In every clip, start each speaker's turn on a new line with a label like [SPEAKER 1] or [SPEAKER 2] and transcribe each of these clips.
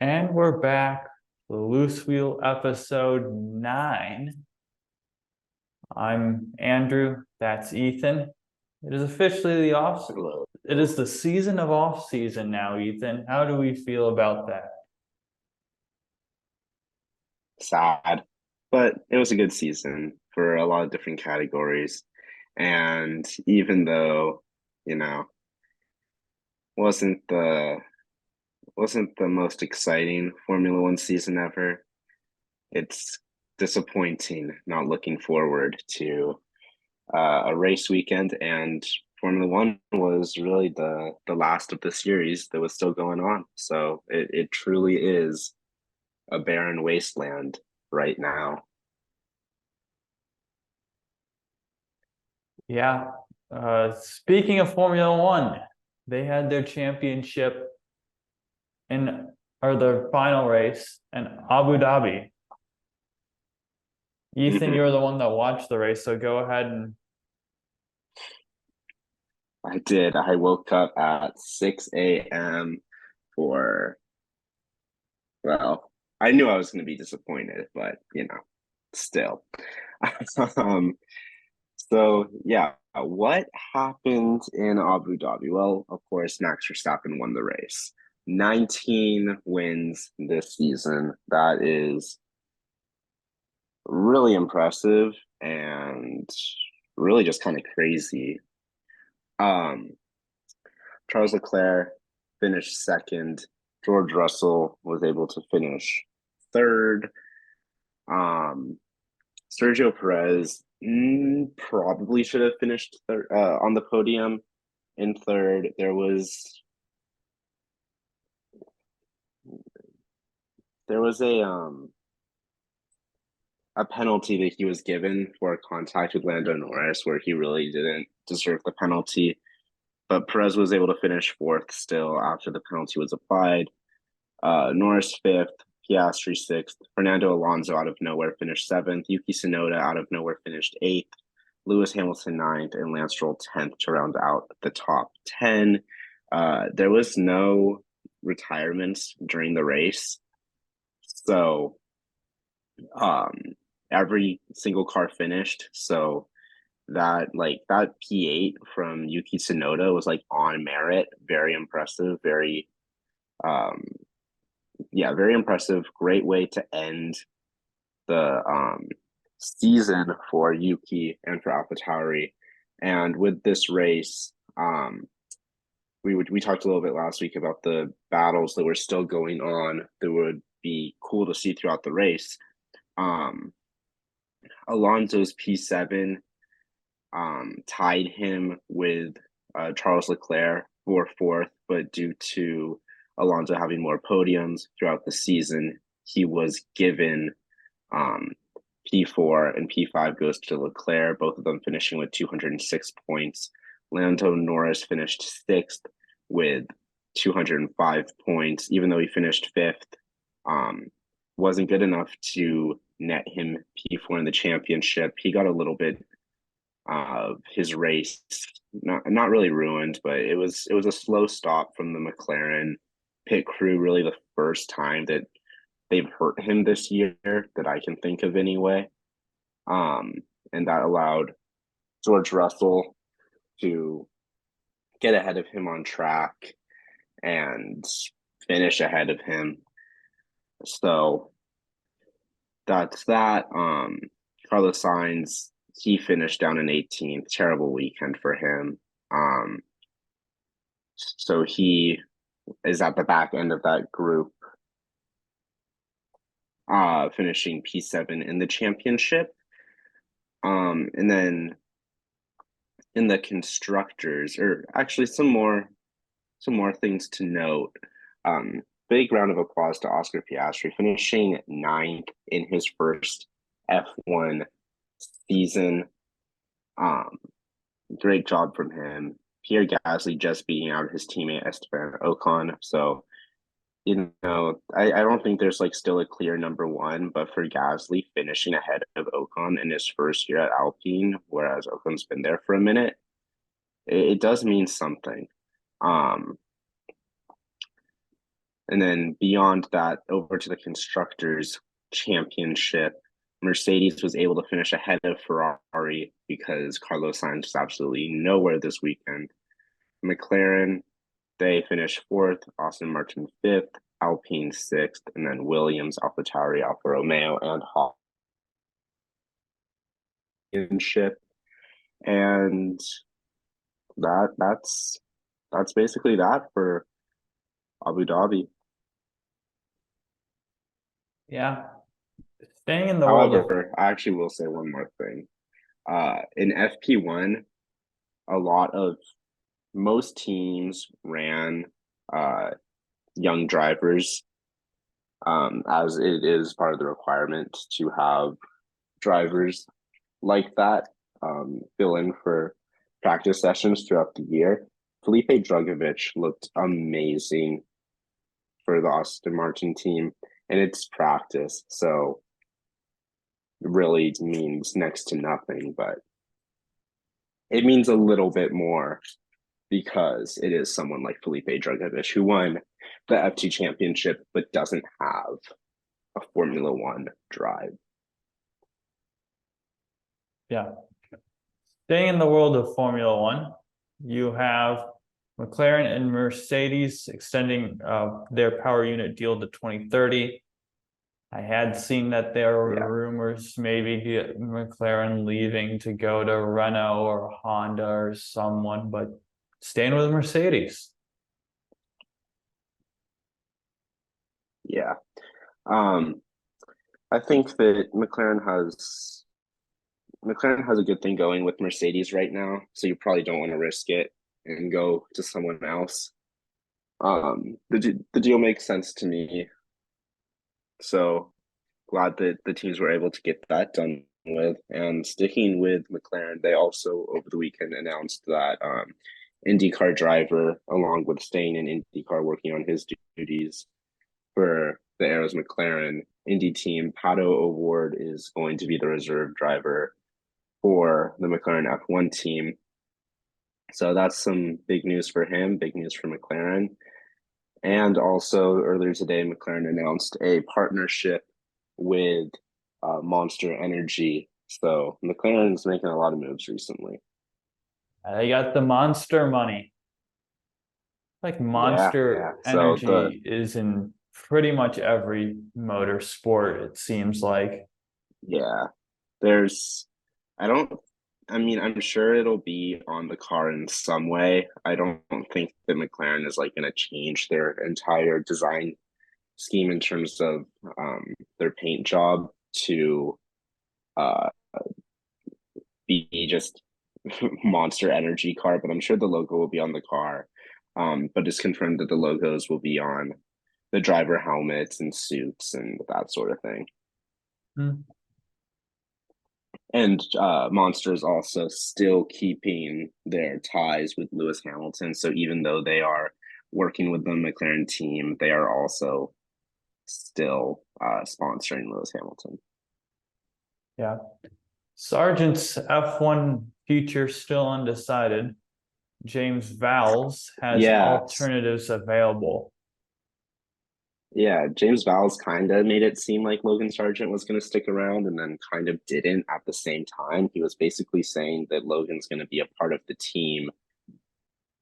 [SPEAKER 1] And we're back. The Loose Wheel episode 9. I'm Andrew. That's Ethan. It is officially the off. It is the season of off season now, Ethan. How do we feel about that?
[SPEAKER 2] Sad, but it was a good season for a lot of different categories. And even though, you know, wasn't the wasn't the most exciting Formula One season ever, it's disappointing not looking forward to a race weekend. And Formula One was really the last of the series that was still going on. So it truly is a barren wasteland right now.
[SPEAKER 1] Yeah. Speaking of Formula One, they had their championship in or their final race in Abu Dhabi. Ethan,
[SPEAKER 2] Mhm.
[SPEAKER 1] you're the one that watched the race, so go ahead and
[SPEAKER 2] I did. I woke up at 6 a.m. for, well, I knew I was going to be disappointed, but still. um, so yeah, what happened in Abu Dhabi? Well, of course, Max Verstappen won the race. 19 wins this season. That is really impressive and really just kind of crazy. Um, Charles Leclerc finished second. George Russell was able to finish third. Um, Sergio Perez probably should have finished on the podium in third. There was a penalty that he was given for contact with Lando Norris where he really didn't deserve the penalty, but Perez was able to finish fourth still after the penalty was applied. Norris fifth, Piastri sixth, Fernando Alonso out of nowhere finished seventh, Yuki Tsunoda out of nowhere finished eighth, Lewis Hamilton ninth, and Lance Stroll 10th to round out the top 10. There was no retirements during the race. So um, every single car finished. So that P8 from Yuki Tsunoda was like on merit, very impressive, um very impressive. Great way to end the season for Yuki and for AlphaTauri. And with this race, we talked a little bit last week about the battles that were still going on that would be cool to see throughout the race. Um, Alonso's P7 tied him with Charles Leclerc for fourth, but due to Alonso having more podiums throughout the season, he was given um, P4 and P5 goes to Leclerc, both of them finishing with 206 points. Lando Norris finished sixth with 205 points, even though he finished fifth. Um, wasn't good enough to net him P4 in the championship. He got a little bit of his race not really ruined, but it was a slow stop from the McLaren pit crew. Really, the first time that they've hurt him this year that I can think of anyway. Um, and that allowed George Russell to get ahead of him on track and finish ahead of him. So that's that. Carlos Sainz, he finished down in 18th. Terrible weekend for him. Um, so he is at the back end of that group, finishing P7 in the championship. And then in the constructors, or actually some more things to note. Big round of applause to Oscar Piastri, finishing ninth in his first F1 season. Um, Great job from him. Pierre Gasly just beating out his teammate Esteban Ocon. So, I don't think there's like still a clear number one, but for Gasly finishing ahead of Ocon in his first year at Alpine, whereas Ocon's been there for a minute, it does mean something. Um, And then beyond that, over to the Constructors' Championship, Mercedes was able to finish ahead of Ferrari because Carlos Sainz was absolutely nowhere this weekend. McLaren, they finished fourth, Aston Martin fifth, Alpine sixth, and then Williams, AlphaTauri, Alfa Romeo, and Haas championship. And that's basically that for Abu Dhabi.
[SPEAKER 1] Yeah. Staying in the world of
[SPEAKER 2] However, I actually will say one more thing. In FP1, a lot of most teams ran uh, young drivers, as it is part of the requirement to have drivers like that fill in for practice sessions throughout the year. Felipe Drugovich looked amazing for the Aston Martin team, and it's practice, so it really means next to nothing, but it means a little bit more because it is someone like Felipe Drugovich who won the F2 championship but doesn't have a Formula One drive.
[SPEAKER 1] Yeah. Staying in the world of Formula One, you have McLaren and Mercedes extending their power unit deal to 2030. I had seen that there were rumors maybe McLaren leaving to go to Renault or Honda or someone, but staying with Mercedes.
[SPEAKER 2] Yeah. I think that McLaren has a good thing going with Mercedes right now, so you probably don't want to risk it and go to someone else. The deal makes sense to me, so glad that the teams were able to get that done with. And sticking with McLaren, they also over the weekend announced that IndyCar driver, along with staying in IndyCar, working on his duties for the Arrows McLaren Indy team, Pato O'Ward is going to be the reserve driver for the McLaren F1 team. So that's some big news for him, big news for McLaren. And also earlier today, McLaren announced a partnership with Monster Energy. So McLaren's making a lot of moves recently.
[SPEAKER 1] They got the monster money. Like Monster
[SPEAKER 2] So
[SPEAKER 1] Energy is in pretty much every motor sport, it seems like.
[SPEAKER 2] there's I don't I mean, I'm sure it'll be on the car in some way. I don't think that McLaren is like going to change their entire design scheme in terms of their paint job to uh, be just Monster Energy car, but I'm sure the logo will be on the car. But it's confirmed that the logos will be on the driver helmets and suits and that sort of thing.
[SPEAKER 1] Hmm.
[SPEAKER 2] And Monster is also still keeping their ties with Lewis Hamilton. So even though they are working with the McLaren team, they are also still sponsoring Lewis Hamilton.
[SPEAKER 1] Yeah. Sargent's F1 future still undecided. James Vowles has alternatives available.
[SPEAKER 2] Yeah, James Vowles kind of made it seem like Logan Sargent was going to stick around and then kind of didn't at the same time. He was basically saying that Logan's going to be a part of the team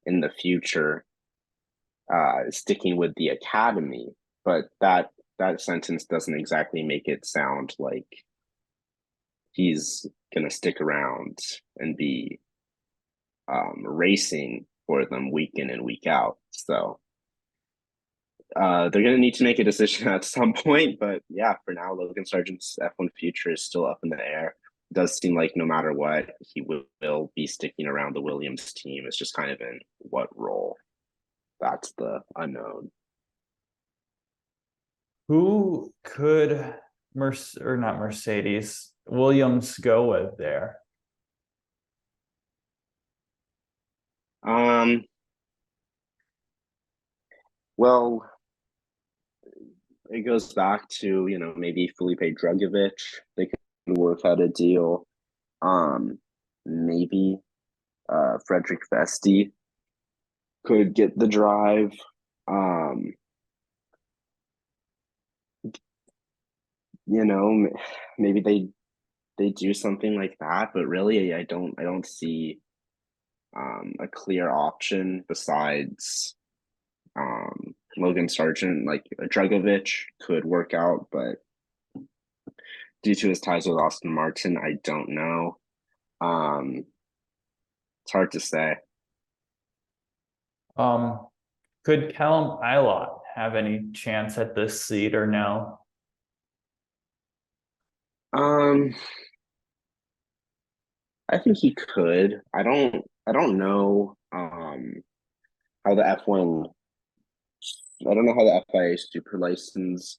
[SPEAKER 2] in the future, sticking with the academy. But that sentence doesn't exactly make it sound like he's going to stick around and be racing for them week in and week out. So they're going to need to make a decision at some point. But yeah, for now, Logan Sargent's F1 future is still up in the air. It does seem like no matter what, he will be sticking around the Williams team. It's just kind of in what role. That's the unknown.
[SPEAKER 1] Who could or not Mercedes, Williams go with there?
[SPEAKER 2] Well, it goes back to, maybe Felipe Drugovich. They could work out a deal. Maybe Frederick Vesti could get the drive. maybe they do something like that, but really I don't see a clear option besides Logan Sargent. Like Dragovich could work out, but due to his ties with Austin Martin, I don't know. It's hard to say.
[SPEAKER 1] Could Callum Ilott have any chance at this seat or no?
[SPEAKER 2] Um, I think he could. I don't know how the F1 I don't know how the FIA super license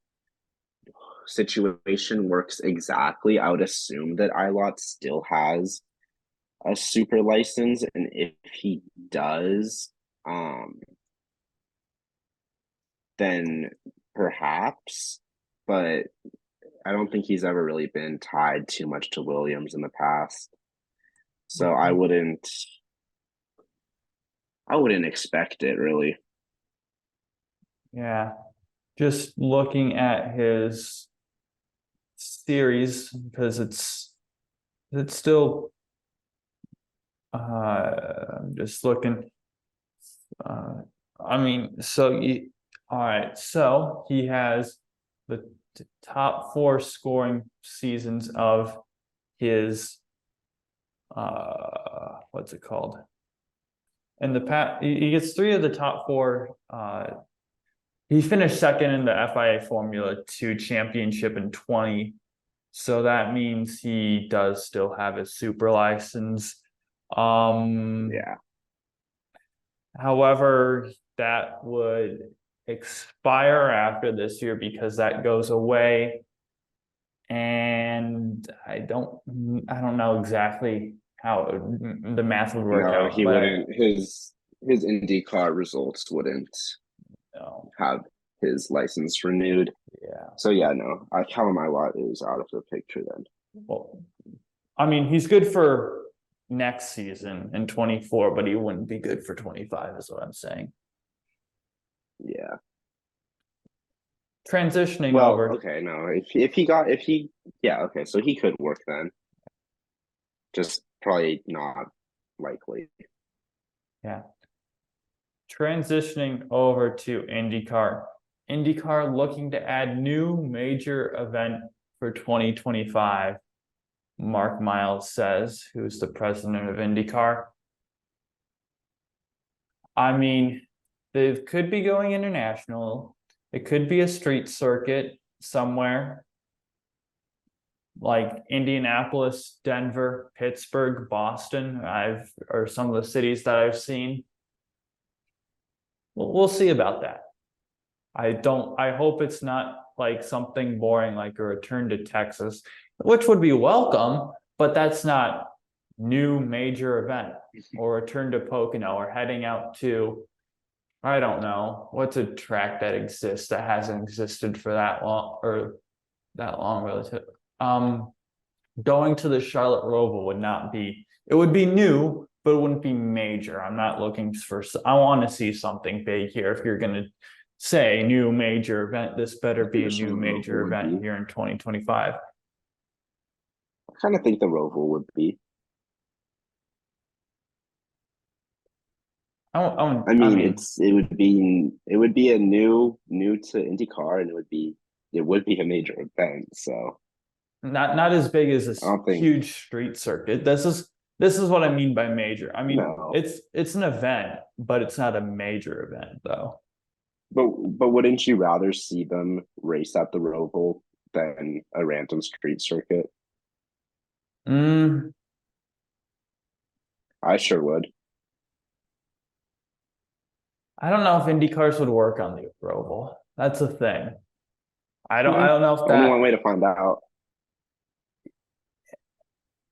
[SPEAKER 2] situation works exactly. I would assume that Ilott still has a super license, and if he does, then perhaps, but I don't think he's ever really been tied too much to Williams in the past. So I wouldn't expect it really.
[SPEAKER 1] Yeah, just looking at his series because it's still I'm just looking uh I mean so you all right, so he has the top four scoring seasons of his what's it called, in the past he gets three of the top four. He finished second in the FIA Formula 2 championship in 20. So that means he does still have his super license.
[SPEAKER 2] Yeah.
[SPEAKER 1] However, that would expire after this year because that goes away. And I don't know exactly how the math would work
[SPEAKER 2] No,
[SPEAKER 1] out,
[SPEAKER 2] he
[SPEAKER 1] but
[SPEAKER 2] wouldn't. His IndyCar results wouldn't
[SPEAKER 1] no,
[SPEAKER 2] have his license renewed.
[SPEAKER 1] yeah.
[SPEAKER 2] So yeah, no, Callum Ilott is out of the picture then.
[SPEAKER 1] Well, I mean, he's good for next season in 24, but he wouldn't be good for 25, is what I'm saying.
[SPEAKER 2] Yeah.
[SPEAKER 1] Transitioning
[SPEAKER 2] Well,
[SPEAKER 1] over.
[SPEAKER 2] okay, no. Yeah, okay, so he could work then. Just probably not likely.
[SPEAKER 1] Yeah. Transitioning over to IndyCar. IndyCar looking to add new major event for 2025. Mark Miles says, who's the president of IndyCar. I mean, they could be going international. It could be a street circuit somewhere like Indianapolis, Denver, Pittsburgh, Boston. Or some of the cities that I've seen. We'll see about that. I hope it's not like something boring like a return to Texas, which would be welcome, but that's not new major event, or return to Pocono, or heading out to, I don't know, what's a track that exists that hasn't existed for that long, or that long relative. Going to the Charlotte Roval would not be, it would be new, but it wouldn't be major. I'm not looking for, I want to see something big here. If you're going to say new major event, this better be a
[SPEAKER 2] The
[SPEAKER 1] new
[SPEAKER 2] Roval
[SPEAKER 1] major
[SPEAKER 2] would
[SPEAKER 1] event
[SPEAKER 2] be.
[SPEAKER 1] here in 2025.
[SPEAKER 2] I kind of think the Roval would be. I
[SPEAKER 1] I
[SPEAKER 2] mean,
[SPEAKER 1] mean,
[SPEAKER 2] it would be a new to IndyCar, and it would be a major event. So
[SPEAKER 1] not as big as
[SPEAKER 2] I
[SPEAKER 1] this
[SPEAKER 2] don't think
[SPEAKER 1] huge street circuit. This is what I mean by major. I mean,
[SPEAKER 2] no.
[SPEAKER 1] it's an event, but it's not a major event though.
[SPEAKER 2] But wouldn't you rather see them race at the Roval than a random street circuit?
[SPEAKER 1] Mm,
[SPEAKER 2] I sure would.
[SPEAKER 1] I don't know if Indy cars would work on the Roval. That's a thing. I
[SPEAKER 2] Yeah,
[SPEAKER 1] don't know if
[SPEAKER 2] only one
[SPEAKER 1] that,
[SPEAKER 2] way to find out.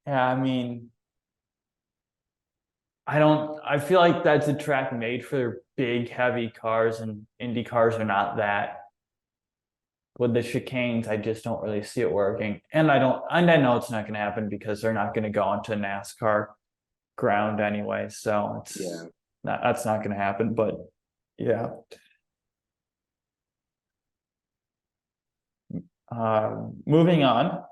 [SPEAKER 1] yeah, I mean, I feel like that's a track made for big, heavy cars, and Indy cars are not that. With the chicanes, I just don't really see it working. And I know it's not going to happen because they're not going to go onto NASCAR ground anyway. So
[SPEAKER 2] Yeah.
[SPEAKER 1] that's not going to happen. But yeah. Moving on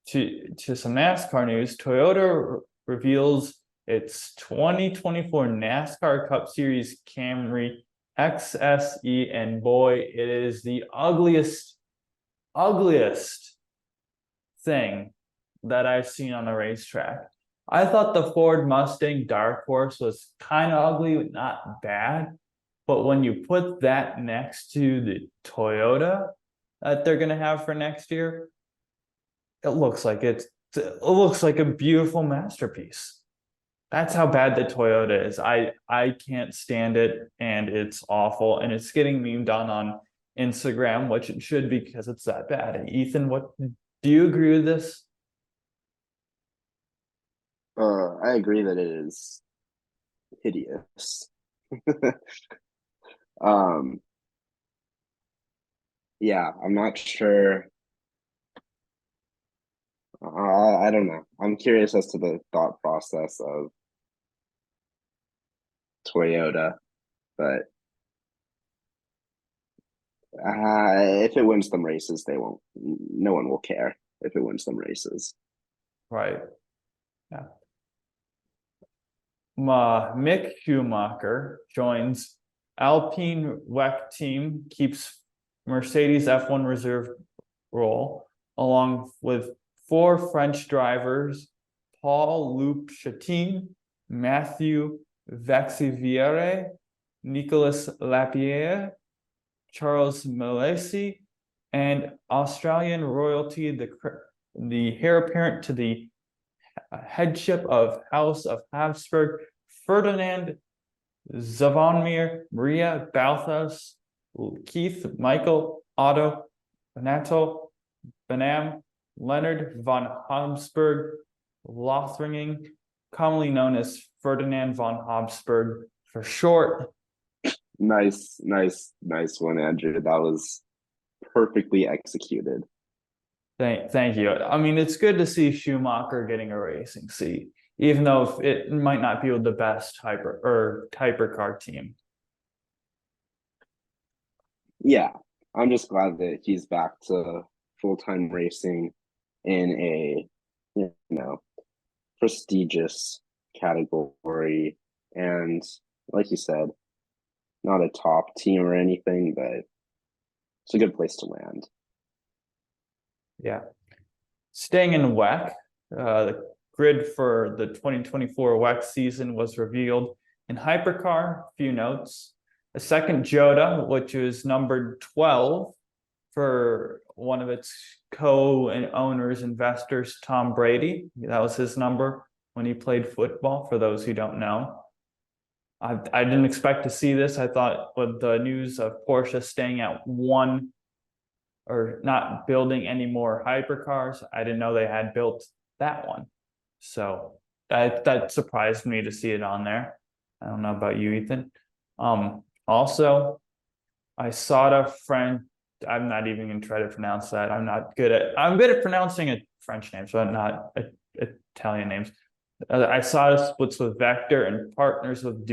[SPEAKER 1] to some NASCAR news. Toyota reveals its 2024 NASCAR Cup Series Camry XSE, and boy, it is the ugliest thing that I've seen on a racetrack. I thought the Ford Mustang Dark Horse was kind of ugly, but not bad. But when you put that next to the Toyota that they're gonna have for next year, it looks like a beautiful masterpiece. That's how bad the Toyota is. I can't stand it, and it's awful, and it's getting memed on Instagram, which it should be because it's that bad. And Ethan, what do you agree with this?
[SPEAKER 2] I agree that it is hideous. Um, yeah, I'm not sure. I don't know. I'm curious as to the thought process of Toyota, but if it wins them races, they won't. No one will care if it wins them races.
[SPEAKER 1] Right. Yeah. Mick Schumacher joins Alpine WEC team, keeps Mercedes F1 reserve role, along with 4 French drivers: Paul Loup Chatin, Matthew Vaxiviere, Nicolas Lapierre, Charles Milesi, and Australian royalty, the heir apparent to the headship of House of Habsburg, Ferdinand Zvonimir Maria Balthus, Keith Michael Otto Benato Benam Leonard von Habsburg Lothringen, commonly known as Ferdinand von Habsburg for short.
[SPEAKER 2] Nice one, Andrew. That was perfectly executed.
[SPEAKER 1] Thank you. I mean, it's good to see Schumacher getting a racing seat, even though it might not be with the best hypercar team.
[SPEAKER 2] Yeah, I'm just glad that he's back to full-time racing in a, prestigious category. And like you said, not a top team or anything, but it's a good place to land.
[SPEAKER 1] Yeah. Staying in WEC, the grid for the 2024 WEC season was revealed. In hypercar, few notes. A second Jota, which is numbered 12 for one of its co-owners, investors, Tom Brady. That was his number when he played football, for those who don't know. I didn't expect to see this. I thought with the news of Porsche staying at 1 or not building any more hypercars, I didn't know they had built that one. So that surprised me to see it on there. I don't know about you, Ethan. Also, I saw a friend. I'm not even gonna try to pronounce that. I'm good at pronouncing a French names, but not Italian names. I saw it splits with Vector and partners with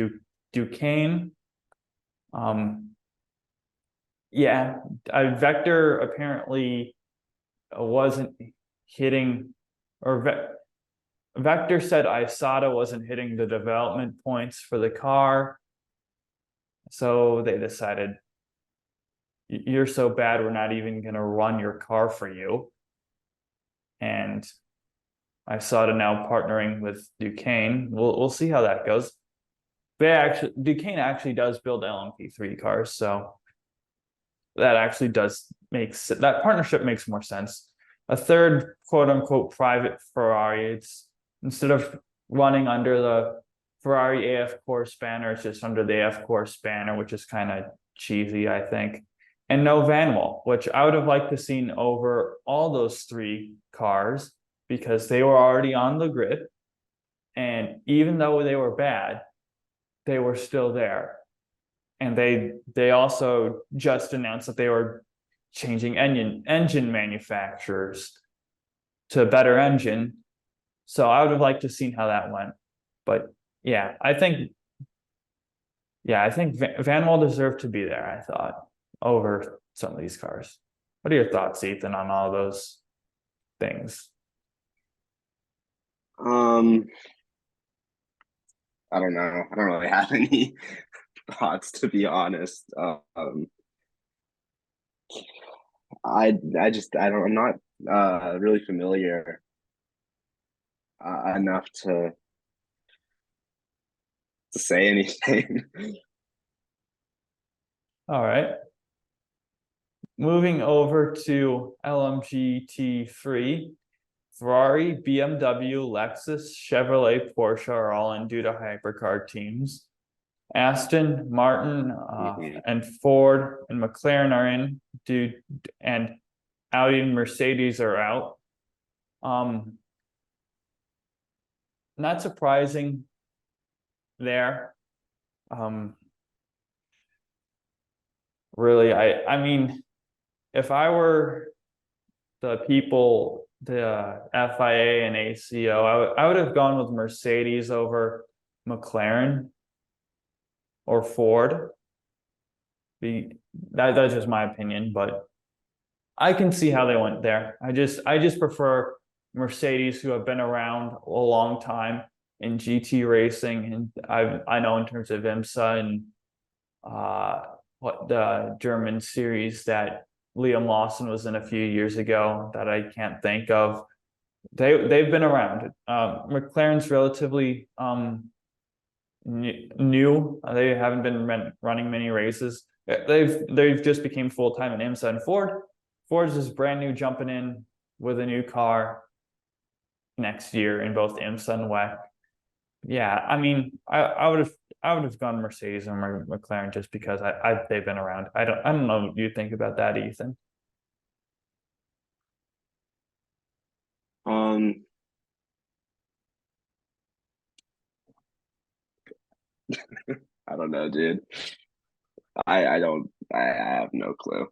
[SPEAKER 1] Duquesne. Yeah, Vector apparently wasn't hitting, or Vector said Isata wasn't hitting the development points for the car. So they decided, you're so bad, we're not even going to run your car for you. And Isata now partnering with Duquesne. We'll see how that goes. Duquesne actually does build LMP3 cars, so that actually that partnership makes more sense. A third quote unquote private Ferrari, it's instead of running under the Ferrari AF Course banner, it's just under the AF Course banner, which is kind of cheesy, I think. And no Vanwall, which I would have liked to seen over all those 3 cars because they were already on the grid. And even though they were bad, they were still there. And they also just announced that they were changing engine manufacturers to a better engine. So I would have liked to seen how that went. But yeah, I think Vanwall deserved to be there, I thought, over some of these cars. What are your thoughts, Ethan, on all those things?
[SPEAKER 2] I don't know. I don't really have any thoughts, to be honest. I'm not really familiar enough to say anything.
[SPEAKER 1] All right. Moving over to LMGT3, Ferrari, BMW, Lexus, Chevrolet, Porsche are all in due to hypercar teams. Aston Martin
[SPEAKER 2] Mhm.
[SPEAKER 1] and Ford and McLaren are in due, and Audi and Mercedes are out. Not surprising there. Really, I mean, if I were the people, the FIA and ACO, I would have gone with Mercedes over McLaren or Ford. That's just my opinion, but I can see how they went there. I just prefer Mercedes, who have been around a long time in GT racing, and I know in terms of IMSA and what the German series that Liam Lawson was in a few years ago that I can't think of. They've been around. McLaren's relatively new. They haven't been running many races. They've just became full time in IMSA, and Ford's just brand new, jumping in with a new car next year in both IMSA and WEC. Yeah, I mean, I would have gone Mercedes or McLaren just because they've been around. I don't know what you think about that, Ethan.
[SPEAKER 2] Um, I don't know, dude. I don't. I have no clue.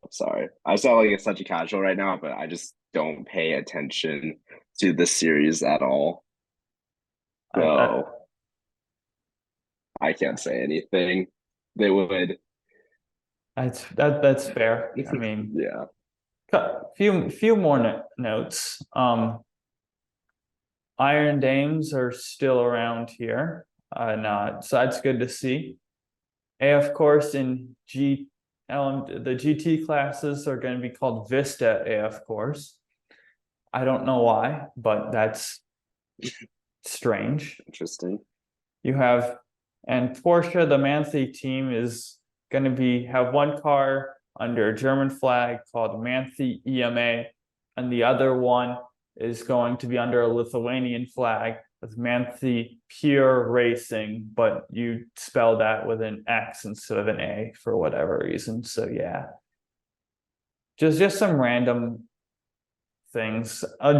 [SPEAKER 2] I'm sorry. I sound like it's such a casual right now, but I just don't pay attention to the series at all.
[SPEAKER 1] I,
[SPEAKER 2] So I can't say anything. They would.
[SPEAKER 1] that's fair. I mean,
[SPEAKER 2] Yeah.
[SPEAKER 1] few more notes. Iron Dames are still around here, and so that's good to see. AF course in the GT classes are going to be called Vista AF course. I don't know why, but that's strange.
[SPEAKER 2] Interesting.
[SPEAKER 1] You have, and Porsche, the Manthey team is going to have one car under a German flag called Manthey EMA, and the other one is going to be under a Lithuanian flag with Manthey Pure Racing, but you spell that with an X instead of an A for whatever reason. So yeah, just some random things. A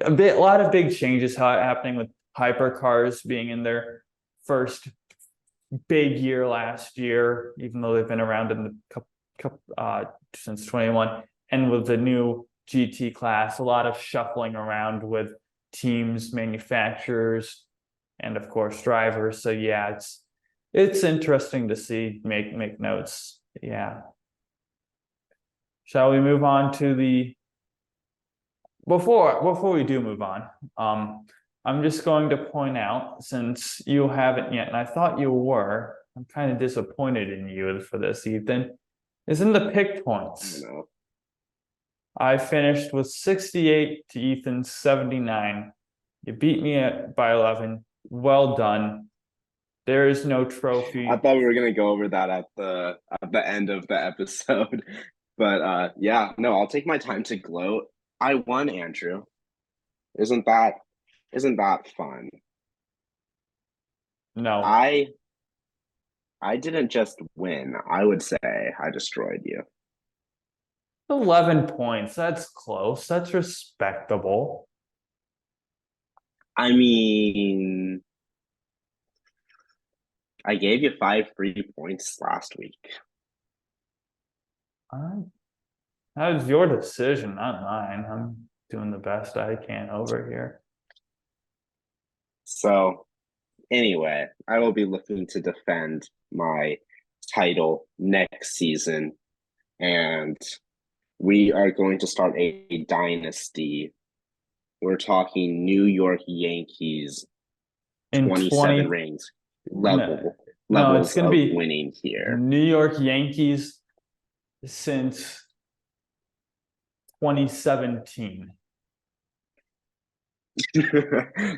[SPEAKER 1] lot of big changes happening with hypercars being in their first big year last year, even though they've been around in the since 21, and with the new GT class, a lot of shuffling around with teams, manufacturers, and of course drivers. So yeah, it's interesting to see, make notes. Yeah. Shall we move on to the before we do move on, I'm just going to point out, since you haven't yet, and I thought you were, I'm kind of disappointed in you for this, Ethan, is in the pick
[SPEAKER 2] I
[SPEAKER 1] points.
[SPEAKER 2] don't know.
[SPEAKER 1] I finished with 68 to Ethan's 79. You beat me by 11. Well done. There is no trophy.
[SPEAKER 2] I thought we were gonna go over that at the end of the episode. But yeah, no, I'll take my time to gloat. I won, Andrew. Isn't that fun?
[SPEAKER 1] No.
[SPEAKER 2] I didn't just win. I would say I destroyed you.
[SPEAKER 1] 11 points. That's close. That's respectable.
[SPEAKER 2] I mean, I gave you 5 free points last week.
[SPEAKER 1] That was your decision, not mine. I'm doing the best I can over here.
[SPEAKER 2] So anyway, I will be looking to defend my title next season. and we are going to start a dynasty. We're talking New York Yankees,
[SPEAKER 1] In
[SPEAKER 2] 27
[SPEAKER 1] 20,
[SPEAKER 2] rings,
[SPEAKER 1] no,
[SPEAKER 2] level
[SPEAKER 1] no, it's
[SPEAKER 2] levels
[SPEAKER 1] gonna
[SPEAKER 2] of
[SPEAKER 1] be
[SPEAKER 2] winning here.
[SPEAKER 1] New York Yankees since 2017.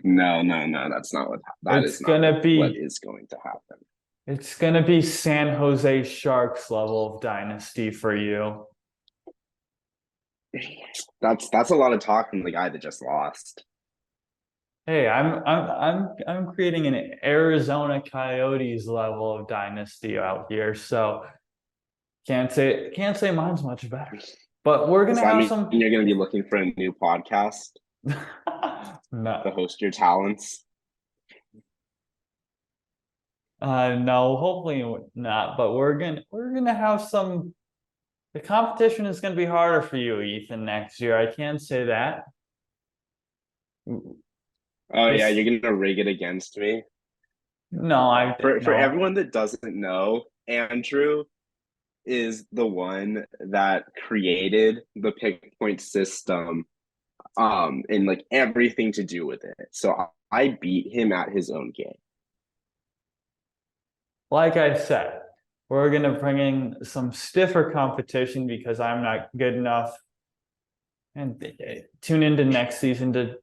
[SPEAKER 2] No, that's not that
[SPEAKER 1] It's
[SPEAKER 2] is not
[SPEAKER 1] gonna
[SPEAKER 2] what
[SPEAKER 1] be
[SPEAKER 2] is going to happen.
[SPEAKER 1] it's gonna be San Jose Sharks level of dynasty for you.
[SPEAKER 2] That's a lot of talk from the guy that just lost.
[SPEAKER 1] Hey, I'm creating an Arizona Coyotes level of dynasty out here, so can't say mine's much better. But we're
[SPEAKER 2] Does
[SPEAKER 1] gonna
[SPEAKER 2] that
[SPEAKER 1] have
[SPEAKER 2] mean
[SPEAKER 1] some
[SPEAKER 2] you're going to be looking for a new podcast to
[SPEAKER 1] no,
[SPEAKER 2] host your talents?
[SPEAKER 1] no, hopefully not. But we're gonna have some. The competition is gonna be harder for you, Ethan, next year. I can't say that.
[SPEAKER 2] Oh yeah,
[SPEAKER 1] This
[SPEAKER 2] you're going to rig it against me.
[SPEAKER 1] no, I
[SPEAKER 2] For
[SPEAKER 1] no.
[SPEAKER 2] everyone that doesn't know, Andrew is the one that created the pick point system and like everything to do with it. So I beat him at his own game.
[SPEAKER 1] Like I said, we're gonna bring in some stiffer competition because I'm not good enough. And tune into next season to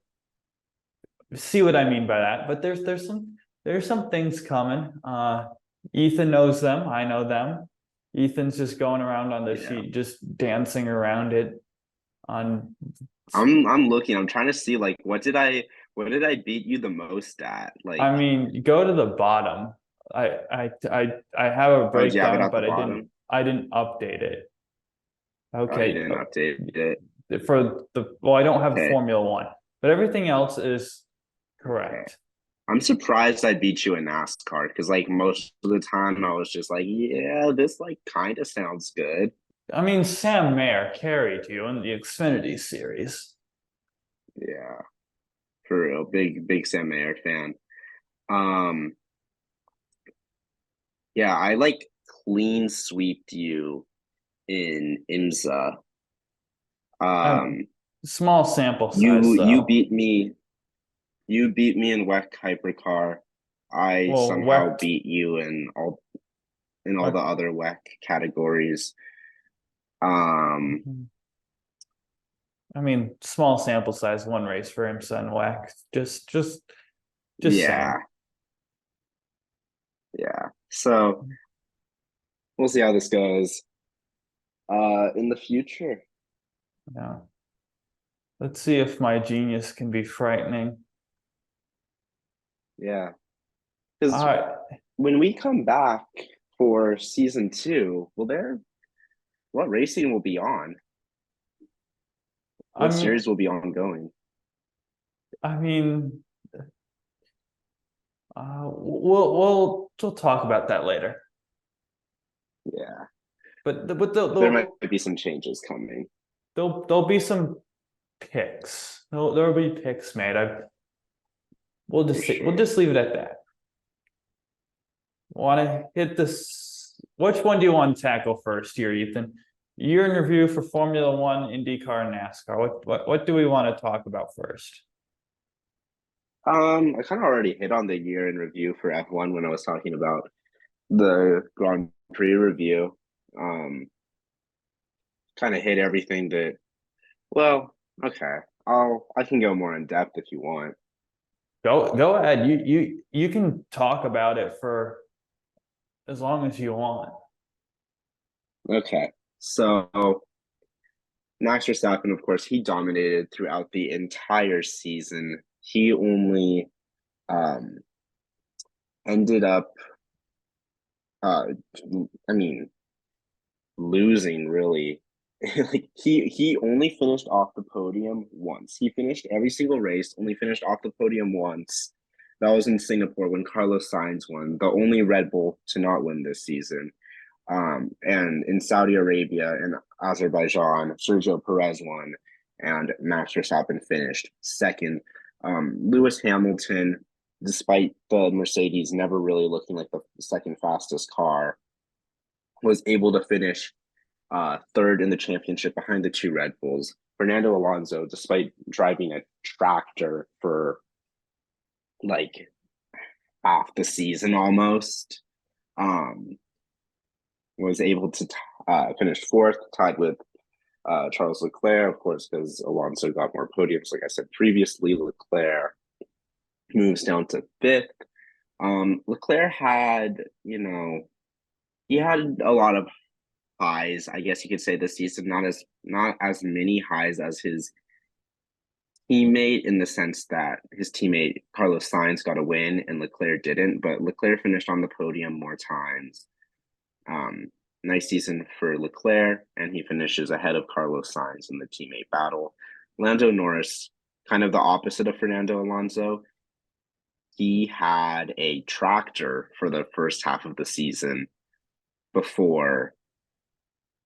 [SPEAKER 1] see what I mean by that. But there's some things coming. Ethan knows them. I know them. Ethan's just going around on the
[SPEAKER 2] Yeah.
[SPEAKER 1] sheet, just dancing around it. On
[SPEAKER 2] I'm looking. I'm trying to see like what did I beat you the most at? Like,
[SPEAKER 1] I mean, go to the bottom. I have a
[SPEAKER 2] oh, do you have it
[SPEAKER 1] breakdown,
[SPEAKER 2] at the
[SPEAKER 1] but I didn't
[SPEAKER 2] bottom?
[SPEAKER 1] I didn't update it.
[SPEAKER 2] Oh, you
[SPEAKER 1] Okay,
[SPEAKER 2] didn't update it.
[SPEAKER 1] for the well, I don't have
[SPEAKER 2] Okay.
[SPEAKER 1] Formula One, but everything else is
[SPEAKER 2] Okay.
[SPEAKER 1] correct.
[SPEAKER 2] I'm surprised I beat you in NASCAR because like most of the time I was just like, yeah, this like kind of sounds good.
[SPEAKER 1] I mean, Sam Mayer carried you in the Xfinity series.
[SPEAKER 2] Yeah, for real. Big Sam Mayer fan. Um, yeah, I like clean sweeped you in IMSA.
[SPEAKER 1] Um,
[SPEAKER 2] Um,
[SPEAKER 1] Small sample size,
[SPEAKER 2] you
[SPEAKER 1] though.
[SPEAKER 2] beat me. You beat me in WEC Hypercar. I
[SPEAKER 1] Well,
[SPEAKER 2] somehow
[SPEAKER 1] Wecht,
[SPEAKER 2] beat you in all the
[SPEAKER 1] Wecht,
[SPEAKER 2] other WEC categories. Um,
[SPEAKER 1] I mean, small sample size, one race for him, son Wecht. Just saying.
[SPEAKER 2] yeah, yeah. So we'll see how this goes. In the future.
[SPEAKER 1] Yeah. Let's see if my genius can be frightening.
[SPEAKER 2] Yeah.
[SPEAKER 1] All
[SPEAKER 2] Because
[SPEAKER 1] right.
[SPEAKER 2] when we come back for season two, what racing will be on?
[SPEAKER 1] I
[SPEAKER 2] What
[SPEAKER 1] mean,
[SPEAKER 2] series will be ongoing?
[SPEAKER 1] I mean, we'll talk about that later.
[SPEAKER 2] Yeah.
[SPEAKER 1] But
[SPEAKER 2] There might be some changes coming.
[SPEAKER 1] there'll be some picks. There'll be picks made.
[SPEAKER 2] For
[SPEAKER 1] We'll
[SPEAKER 2] sure.
[SPEAKER 1] just leave it at that. Want to hit this? Which one do you want to tackle first here, Ethan? Year in review for Formula One, IndyCar, and NASCAR. What do we want to talk about first?
[SPEAKER 2] I kind of already hit on the year in review for F1 when I was talking about the Grand Prix review. Um, kind of hit everything that. Well, okay. I can go more in depth if you want.
[SPEAKER 1] Go ahead. You can talk about it for as long as you want.
[SPEAKER 2] Okay. So Max Verstappen, of course, he dominated throughout the entire season. He only um ended up uh I mean losing really. Like he only finished off the podium once. He finished every single race, only finished off the podium once. That was in Singapore when Carlos Sainz won, the only Red Bull to not win this season. And in Saudi Arabia and Azerbaijan, Sergio Perez won, and Max Verstappen finished second. Lewis Hamilton, despite the Mercedes never really looking like the second fastest car, was able to finish third in the championship behind the two Red Bulls. Fernando Alonso, despite driving a tractor for like half the season almost, um, was able to finish fourth, tied with Charles Leclerc, of course, because Alonso got more podiums. Like I said previously, Leclerc moves down to fifth. Leclerc had, he had a lot of highs, I guess you could say, this season. Not as many highs as his teammate, in the sense that his teammate Carlos Sainz got a win and Leclerc didn't, but Leclerc finished on the podium more times. Um, Nice season for Leclerc, and he finishes ahead of Carlos Sainz in the teammate battle. Lando Norris, kind of the opposite of Fernando Alonso. He had a tractor for the first half of the season before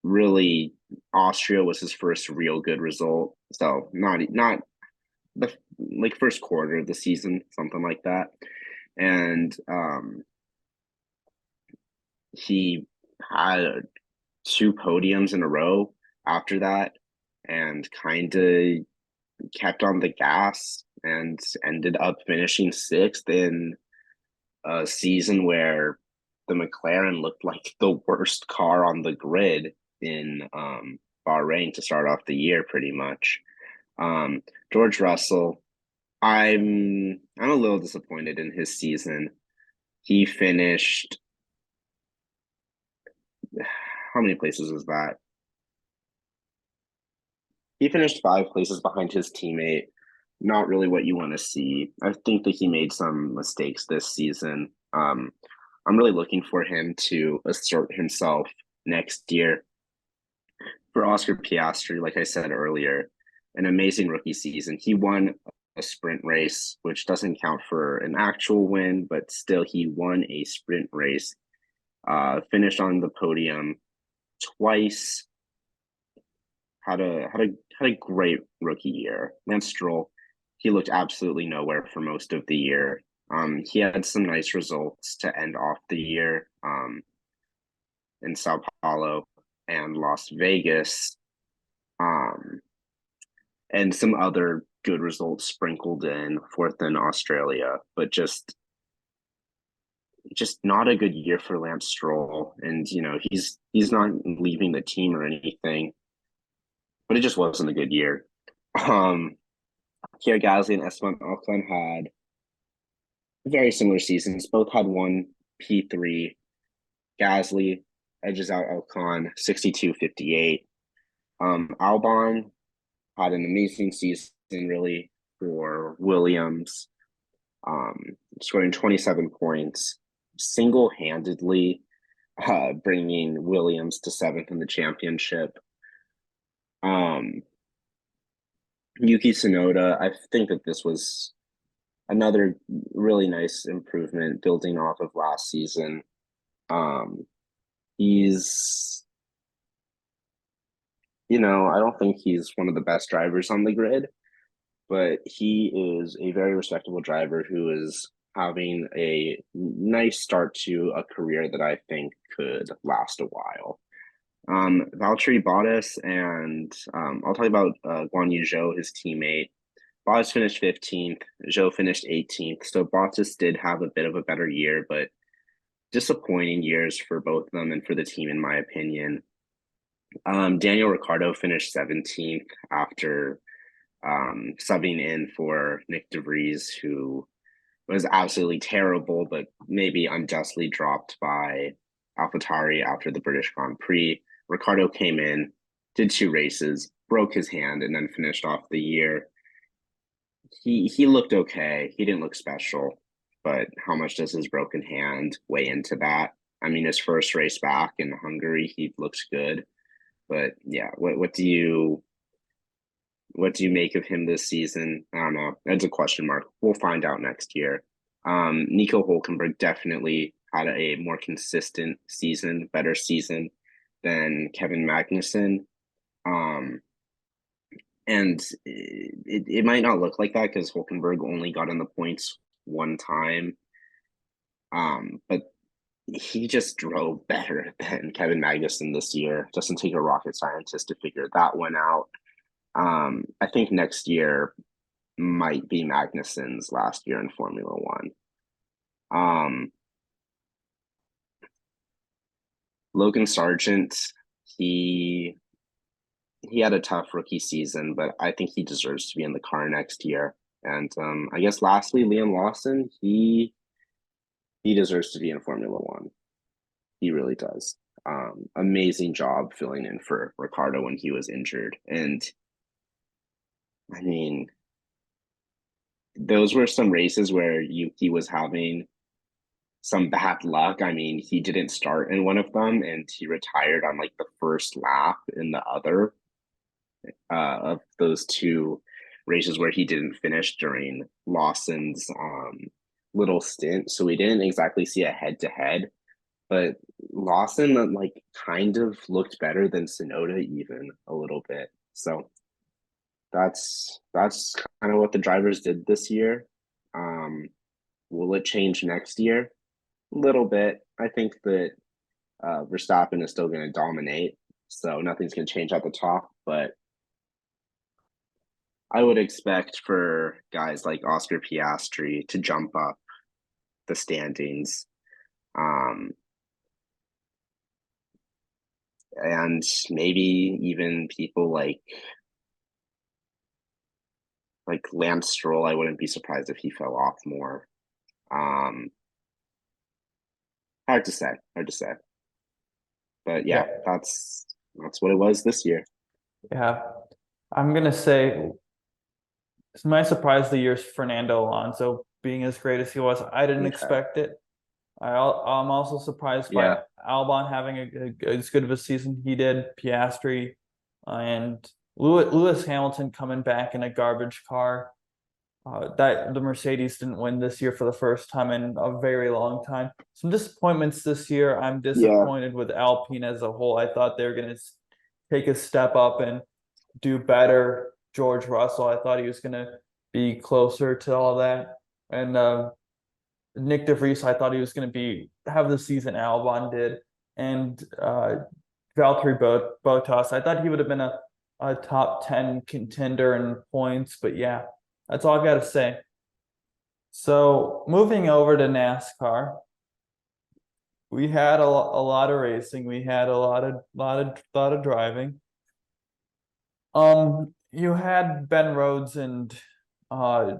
[SPEAKER 2] really Austria was his first real good result. So not the like first quarter of the season, something like that. And he had two podiums in a row after that, and kind of kept on the gas and ended up finishing sixth in a season where the McLaren looked like the worst car on the grid in Bahrain to start off the year, pretty much. Um, George Russell, I'm a little disappointed in his season. He finished, how many places was that? He finished 5 places behind his teammate. Not really what you want to see. I think that he made some mistakes this season. I'm really looking for him to assert himself next year. For Oscar Piastri, like I said earlier, an amazing rookie season. He won a sprint race, which doesn't count for an actual win, but still he won a sprint race. Finished on the podium twice. Had a great rookie year. Lance Stroll, he looked absolutely nowhere for most of the year. He had some nice results to end off the year in Sao Paulo and Las Vegas, and some other good results sprinkled in, fourth in Australia, but just not a good year for Lance Stroll. And he's not leaving the team or anything, but it just wasn't a good year. Pierre Gasly and Esteban Ocon had very similar seasons. Both had one P3. Gasly edges out Ocon 62-58. Albon had an amazing season, really, for Williams, scoring 27 points, single-handedly bringing Williams to seventh in the championship. Yuki Tsunoda, I think that this was another really nice improvement building off of last season. He's, I don't think he's one of the best drivers on the grid, but he is a very respectable driver who is having a nice start to a career that I think could last a while. Valtteri Bottas and I'll talk about Guan Yu Zhou, his teammate. Bottas finished 15th, Zhou finished 18th. So Bottas did have a bit of a better year, but disappointing years for both of them and for the team, in my opinion. Daniel Ricciardo finished 17th after subbing in for Nick DeVries, who was absolutely terrible, but maybe unjustly dropped by AlphaTauri after the British Grand Prix. Ricciardo came in, did 2 races, broke his hand, and then finished off the year. He looked okay. He didn't look special, but how much does his broken hand weigh into that? I mean, his first race back in Hungary, he looks good, but yeah, what do you make of him this season? I don't know. That's a question mark. We'll find out next year. Nico Hulkenberg definitely had a more consistent season, better season than Kevin Magnussen. And it might not look like that because Hulkenberg only got in the points one time. But he just drove better than Kevin Magnussen this year. Doesn't take a rocket scientist to figure that one out. I think next year might be Magnussen's last year in Formula One. Um, Logan Sargent, he he had a tough rookie season, but I think he deserves to be in the car next year. And I guess lastly, Liam Lawson, he deserves to be in Formula One. He really does. Amazing job filling in for Ricardo when he was injured. And I mean, those were some races where he was having some bad luck. I mean, he didn't start in one of them and he retired on like the first lap in the other of those two races where he didn't finish during Lawson's little stint. So we didn't exactly see a head to head, but Lawson like kind of looked better than Sonoda even a little bit. So that's kind of what the drivers did this year. Will it change next year? A little bit. I think that Verstappen is still going to dominate, so nothing's going to change at the top. But I would expect for guys like Oscar Piastri to jump up the standings. Um, and maybe even people like Lance Stroll, I wouldn't be surprised if he fell off more. Um, hard to say, hard to say. But yeah,
[SPEAKER 1] Yeah,
[SPEAKER 2] that's what it was this year.
[SPEAKER 1] yeah. I'm gonna say my surprise of the year is Fernando Alonso being as great as he was. I didn't
[SPEAKER 2] Okay.
[SPEAKER 1] expect it. I'm also surprised by
[SPEAKER 2] Yeah.
[SPEAKER 1] Albon having as good of a season he did. Piastri and Lewis Hamilton coming back in a garbage car. That the Mercedes didn't win this year for the first time in a very long time. Some disappointments this year. I'm
[SPEAKER 2] Yeah.
[SPEAKER 1] disappointed with Alpine as a whole. I thought they were going to take a step up and do better. George Russell, I thought he was going to be closer to all that. And Nick DeVries, I thought he was going to be have the season Albon did. And Valtteri Bottas, I thought he would have been a top 10 contender in points. But yeah, that's all I got to say. So moving over to NASCAR, we had a lot of racing. We had a lot of driving. You had Ben Rhodes and uh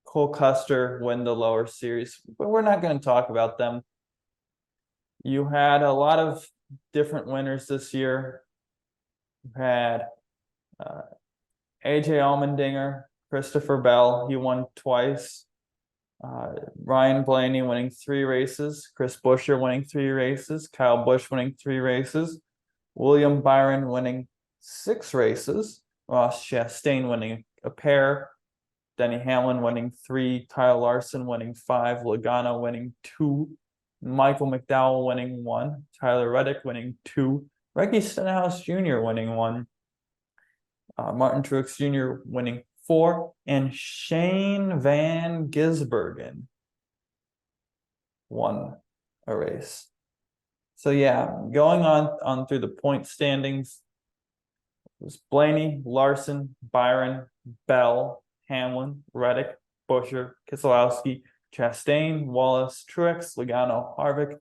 [SPEAKER 1] Cole Custer win the lower series, but we're not going to talk about them. You had a lot of different winners this year. You had uh, AJ Allmendinger, Christopher Bell, he won twice. Ryan Blaney winning 3 races, Chris Buescher winning 3 races, Kyle Busch winning 3 races, William Byron winning 6 races, Ross Chastain winning a pair, Denny Hamlin winning 3, Kyle Larson winning 5, Logano winning 2, Michael McDowell winning 1, Tyler Reddick winning 2, Ricky Stenhouse Jr. winning 1, Martin Truex Jr. winning 4, and Shane Van Gisbergen won a race. So yeah, going on through the point standings, it was Blaney, Larson, Byron, Bell, Hamlin, Reddick, Buescher, Keselowski, Chastain, Wallace, Truex, Logano, Harvick,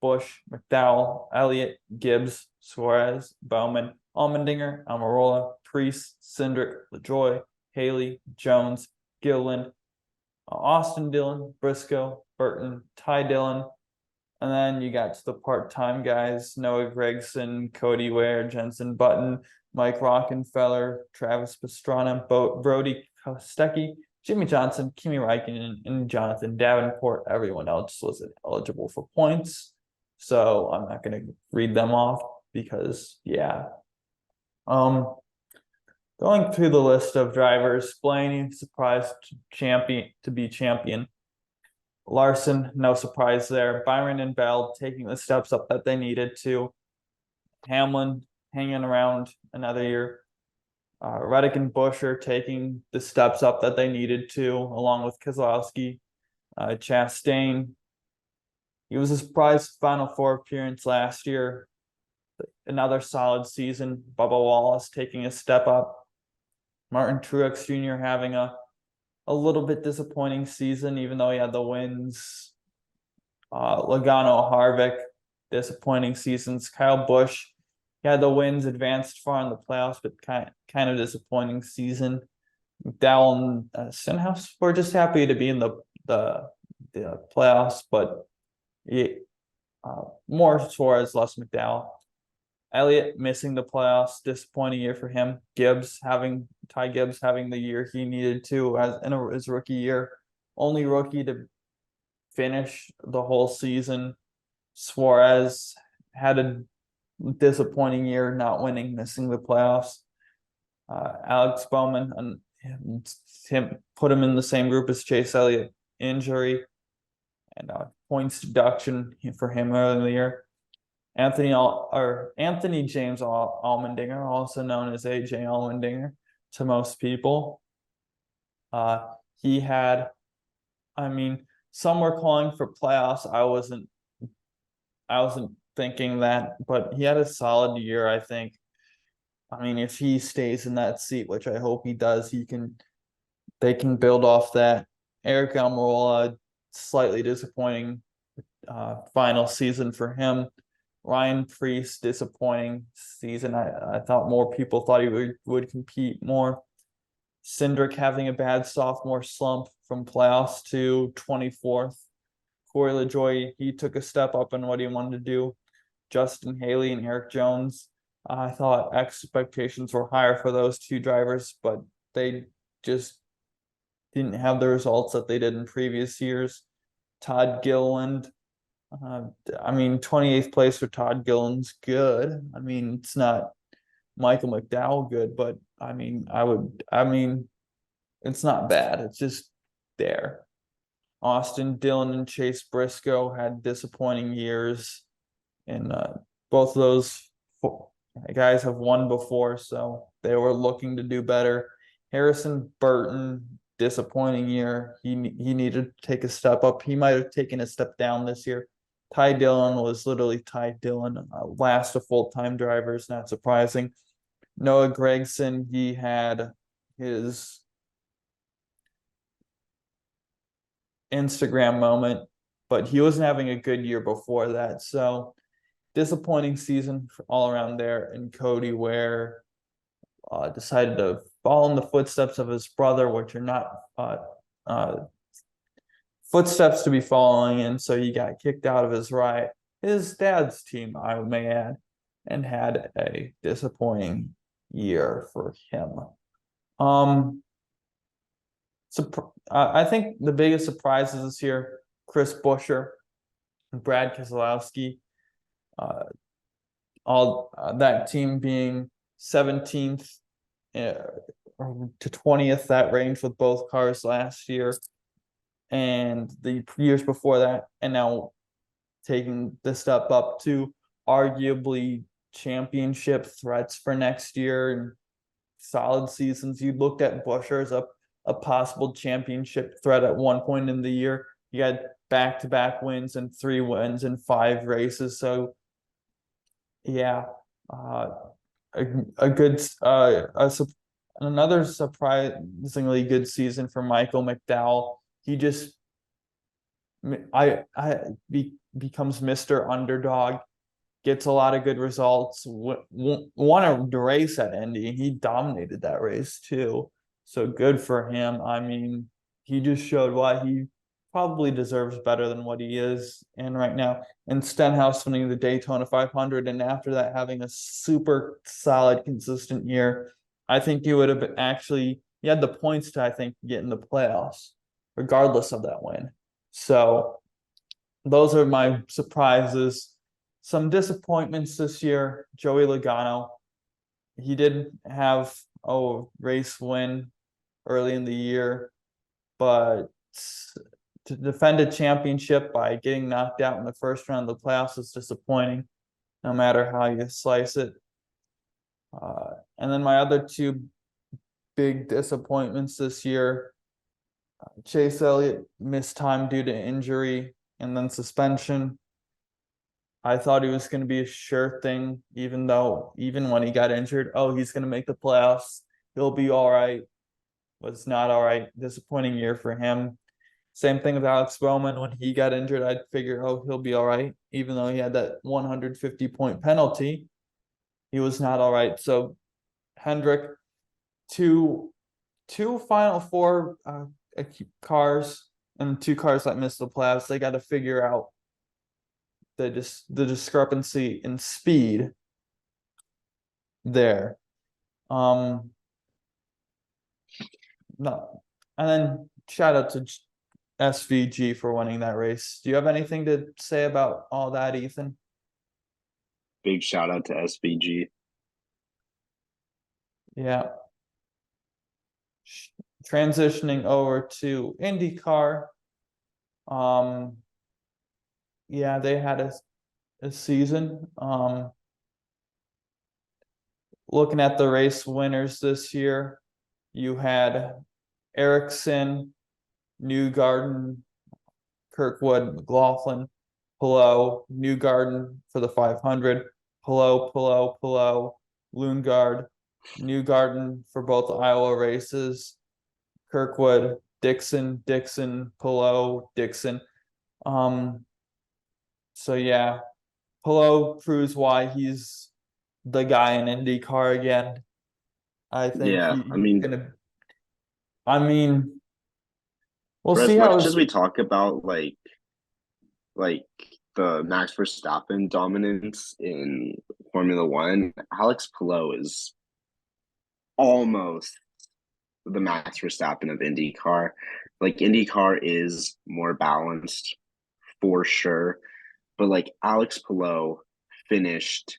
[SPEAKER 1] Busch, McDowell, Elliott, Gibbs, Suarez, Bowman, Allmendinger, Almirola, Preece, Cindric, LaJoy, Haley, Jones, Gilliland, Austin Dillon, Briscoe, Burton, Ty Dillon, and then you got to the part-time guys, Noah Gregson, Cody Ware, Jensen Button, Mike Rockenfeller, Travis Pastrana, Brody Kostecki, Jimmy Johnson, Kimi Räikkönen, and Jonathan Davenport. Everyone else was eligible for points. So I'm not going to read them off because, yeah. Going through the list of drivers, Blaney, surprised to be champion. Larson, no surprise there. Byron and Bell taking the steps up that they needed to. Hamlin hanging around another year. Reddick and Buescher taking the steps up that they needed to, along with Keselowski. Chastain, he was a surprise Final Four appearance last year. Another solid season. Bubba Wallace taking a step up. Martin Truex Jr. having a little bit disappointing season, even though he had the wins. Logano, Harvick, disappointing seasons. Kyle Busch, he had the wins, advanced far in the playoffs, but kind of disappointing season. McDowell and Stenhouse were just happy to be in the playoffs, but more Suarez, less McDowell. Elliott missing the playoffs, disappointing year for him. Ty Gibbs having the year he needed to his rookie year. Only rookie to finish the whole season. Suarez had a disappointing year, not winning, missing the playoffs. Alex Bowman and him put him in the same group as Chase Elliott, injury and points deduction for him early in the year. Anthony James Allmendinger, also known as AJ Allmendinger to most people. He had, some were calling for playoffs. I wasn't thinking that, but he had a solid year, I think. If he stays in that seat, which I hope he does, they can build off that. Eric Almirola, slightly disappointing final season for him. Ryan Preece, disappointing season. I thought more people thought he would compete more. Cindric having a bad sophomore slump from playoffs to 24th. Corey LaJoie, he took a step up in what he wanted to do. Justin Haley and Eric Jones, I thought expectations were higher for those two drivers, but they just didn't have the results that they did in previous years. Todd Gilliland, 28th place for Todd Gilliland's good. It's not Michael McDowell good, but it's not bad. It's just there. Austin Dillon and Chase Briscoe had disappointing years, and both of those guys have won before, so they were looking to do better. Harrison Burton, disappointing year. He needed to take a step up. He might have taken a step down this year. Ty Dillon was literally Ty Dillon, last of full-time drivers, not surprising. Noah Gragson, he had his Instagram moment, but he wasn't having a good year before that. So disappointing season all around there. And Cody Ware decided to follow in the footsteps of his brother, which are not footsteps to be following in. So he got kicked out of his dad's team, I may add, and had a disappointing year for him. I think the biggest surprises this year, Chris Buescher, Brad Keselowski, that team being 17th to 20th, that range with both cars last year and the years before that, and now taking the step up to arguably championship threats for next year and solid seasons. You looked at Buescher as a possible championship threat at one point in the year. You had back-to-back wins and 3 wins in 5 races. So yeah, another surprisingly good season for Michael McDowell. He just becomes Mr. Underdog, gets a lot of good results, won a race at Indy, and he dominated that race too. So good for him. He just showed why he probably deserves better than what he is in right now. And Stenhouse winning the Daytona 500, and after that having a super solid, consistent year. I think he would have he had the points to, I think, get in the playoffs, regardless of that win. So those are my surprises. Some disappointments this year, Joey Logano. He did have a race win early in the year, but to defend a championship by getting knocked out in the first round of the playoffs is disappointing, no matter how you slice it. And then my other 2 big disappointments this year, Chase Elliott missed time due to injury and then suspension. I thought he was going to be a sure thing, even when he got injured, oh, he's going to make the playoffs. He'll be all right. Was not all right. Disappointing year for him. Same thing with Alex Bowman. When he got injured, I'd figure, oh, he'll be all right, even though he had that 150-point penalty. He was not all right. So Hendrick, two Final Four cars and two cars that missed the playoffs. They got to figure out the discrepancy in speed there. No, and then shout out to SVG for winning that race. Do you have anything to say about all that, Ethan?
[SPEAKER 2] Big shout out to SVG.
[SPEAKER 1] Yeah. Transitioning over to IndyCar. Yeah, they had a season. Looking at the race winners this year, you had Ericsson, Newgarden, Kirkwood, McLaughlin, Pillow, Newgarden for the 500, Pillow, Lundgaard, Newgarden for both Iowa races, Kirkwood, Dixon, Pillow, Dixon. So yeah, Pillow proves why he's the guy in IndyCar again. I think
[SPEAKER 2] Yeah,
[SPEAKER 1] he's gonna. I mean, we'll
[SPEAKER 2] for
[SPEAKER 1] see
[SPEAKER 2] as
[SPEAKER 1] how
[SPEAKER 2] much as
[SPEAKER 1] his.
[SPEAKER 2] we talk about like the Max Verstappen dominance in Formula One, Alex Palou is almost the Max Verstappen of IndyCar. Like IndyCar is more balanced for sure, but like Alex Palou finished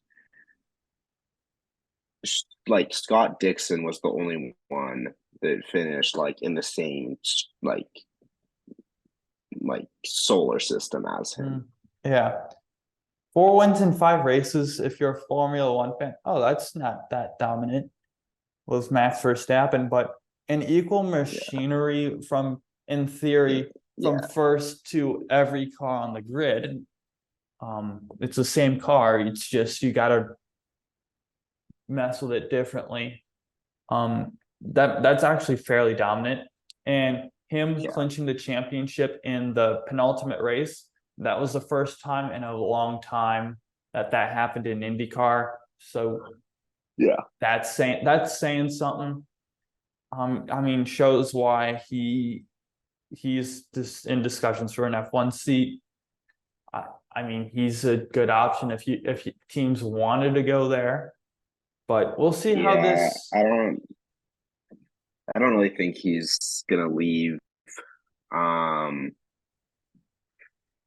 [SPEAKER 2] like Scott Dixon was the only one that finished like in the same like solar system as him.
[SPEAKER 1] Yeah, 4 wins in 5 races. If you're a Formula One fan, oh, that's not that dominant. Was Max Verstappen, but an equal
[SPEAKER 2] Yeah,
[SPEAKER 1] machinery in theory, from
[SPEAKER 2] yeah,
[SPEAKER 1] first to every car on the grid. It's the same car. It's just you got to mess with it differently. That's actually fairly dominant. And him
[SPEAKER 2] yeah,
[SPEAKER 1] clinching the championship in the penultimate race, that was the first time in a long time that happened in IndyCar. So
[SPEAKER 2] yeah,
[SPEAKER 1] that's saying something. I mean, shows why he's just in discussions for an F1 seat. I mean, he's a good option if teams wanted to go there, but we'll see how
[SPEAKER 2] yeah.
[SPEAKER 1] this.
[SPEAKER 2] I don't really think he's gonna leave. Um,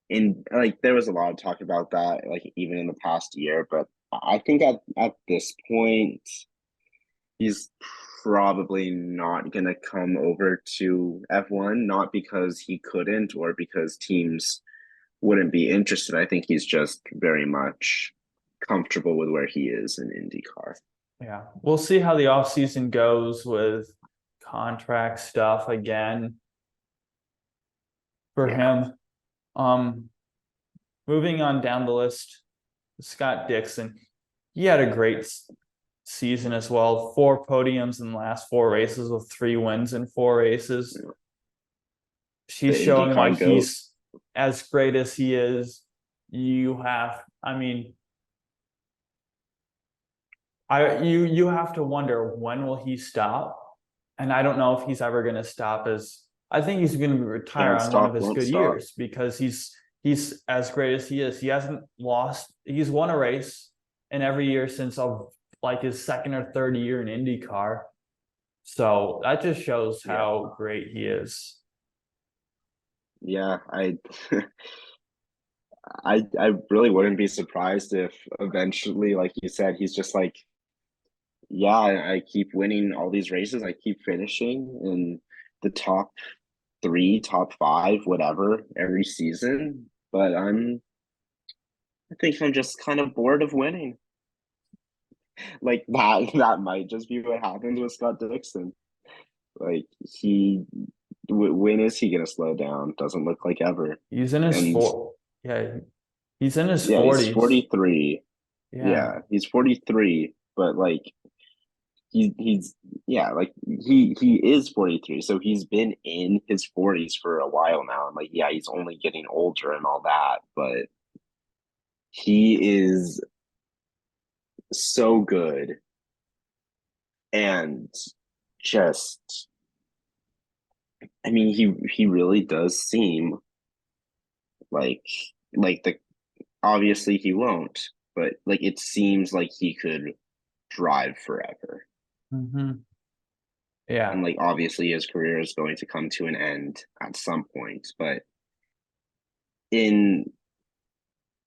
[SPEAKER 2] in like there was a lot of talk about that, like even in the past year, but I think at this point he's probably not gonna come over to F1, not because he couldn't or because teams wouldn't be interested. I think he's just very much comfortable with where he is in IndyCar.
[SPEAKER 1] Yeah, we'll see how the offseason goes with contract stuff again for
[SPEAKER 2] Yeah.
[SPEAKER 1] him. Um, Moving on down the list, Scott Dixon. He had a great season as well. 4 podiums in the last 4 races with 3 wins in 4 races.
[SPEAKER 2] The
[SPEAKER 1] She's showing why
[SPEAKER 2] IndyCar GOAT.
[SPEAKER 1] he's as great as he is. I mean, you have to wonder when will he stop, and I don't know if he's ever going to stop. As I think he's going to retire
[SPEAKER 2] Can't
[SPEAKER 1] on one of
[SPEAKER 2] stop,
[SPEAKER 1] his
[SPEAKER 2] won't
[SPEAKER 1] good
[SPEAKER 2] stop.
[SPEAKER 1] years because he's as great as he is. He hasn't lost. He's won a race in every year since like his second or third year in IndyCar. So that just shows
[SPEAKER 2] Yeah.
[SPEAKER 1] how great he is.
[SPEAKER 2] Yeah, I really wouldn't be surprised if eventually, like you said, he's just like, yeah, I keep winning all these races. I keep finishing in the top three, top five, whatever, every season. But I think I'm just kind of bored of winning. Like that might just be what happens with Scott Dixon. Like when is he gonna slow down? Doesn't look like ever.
[SPEAKER 1] He's in his
[SPEAKER 2] And
[SPEAKER 1] yeah, he's in his
[SPEAKER 2] yeah, he's
[SPEAKER 1] 40s.
[SPEAKER 2] 43.
[SPEAKER 1] Yeah.
[SPEAKER 2] Yeah, he's 43, but like he's yeah, like he is 43. So he's been in his 40s for a while now. And like, yeah, he's only getting older and all that, but he is so good and just I mean he really does seem like the obviously he won't, but like it seems like he could drive forever.
[SPEAKER 1] Hmm. Yeah.
[SPEAKER 2] And like obviously his career is going to come to an end at some point, but in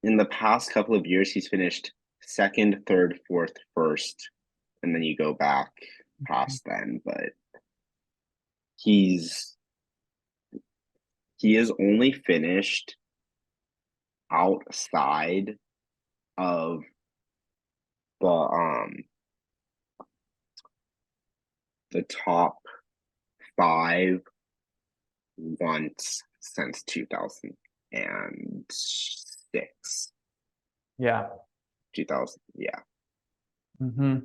[SPEAKER 2] the past couple of years he's finished second, third, fourth, first, and then you go back past then, but he's he is only finished outside of the the top five once since 2006.
[SPEAKER 1] Yeah.
[SPEAKER 2] 2000, yeah.
[SPEAKER 1] Hmm.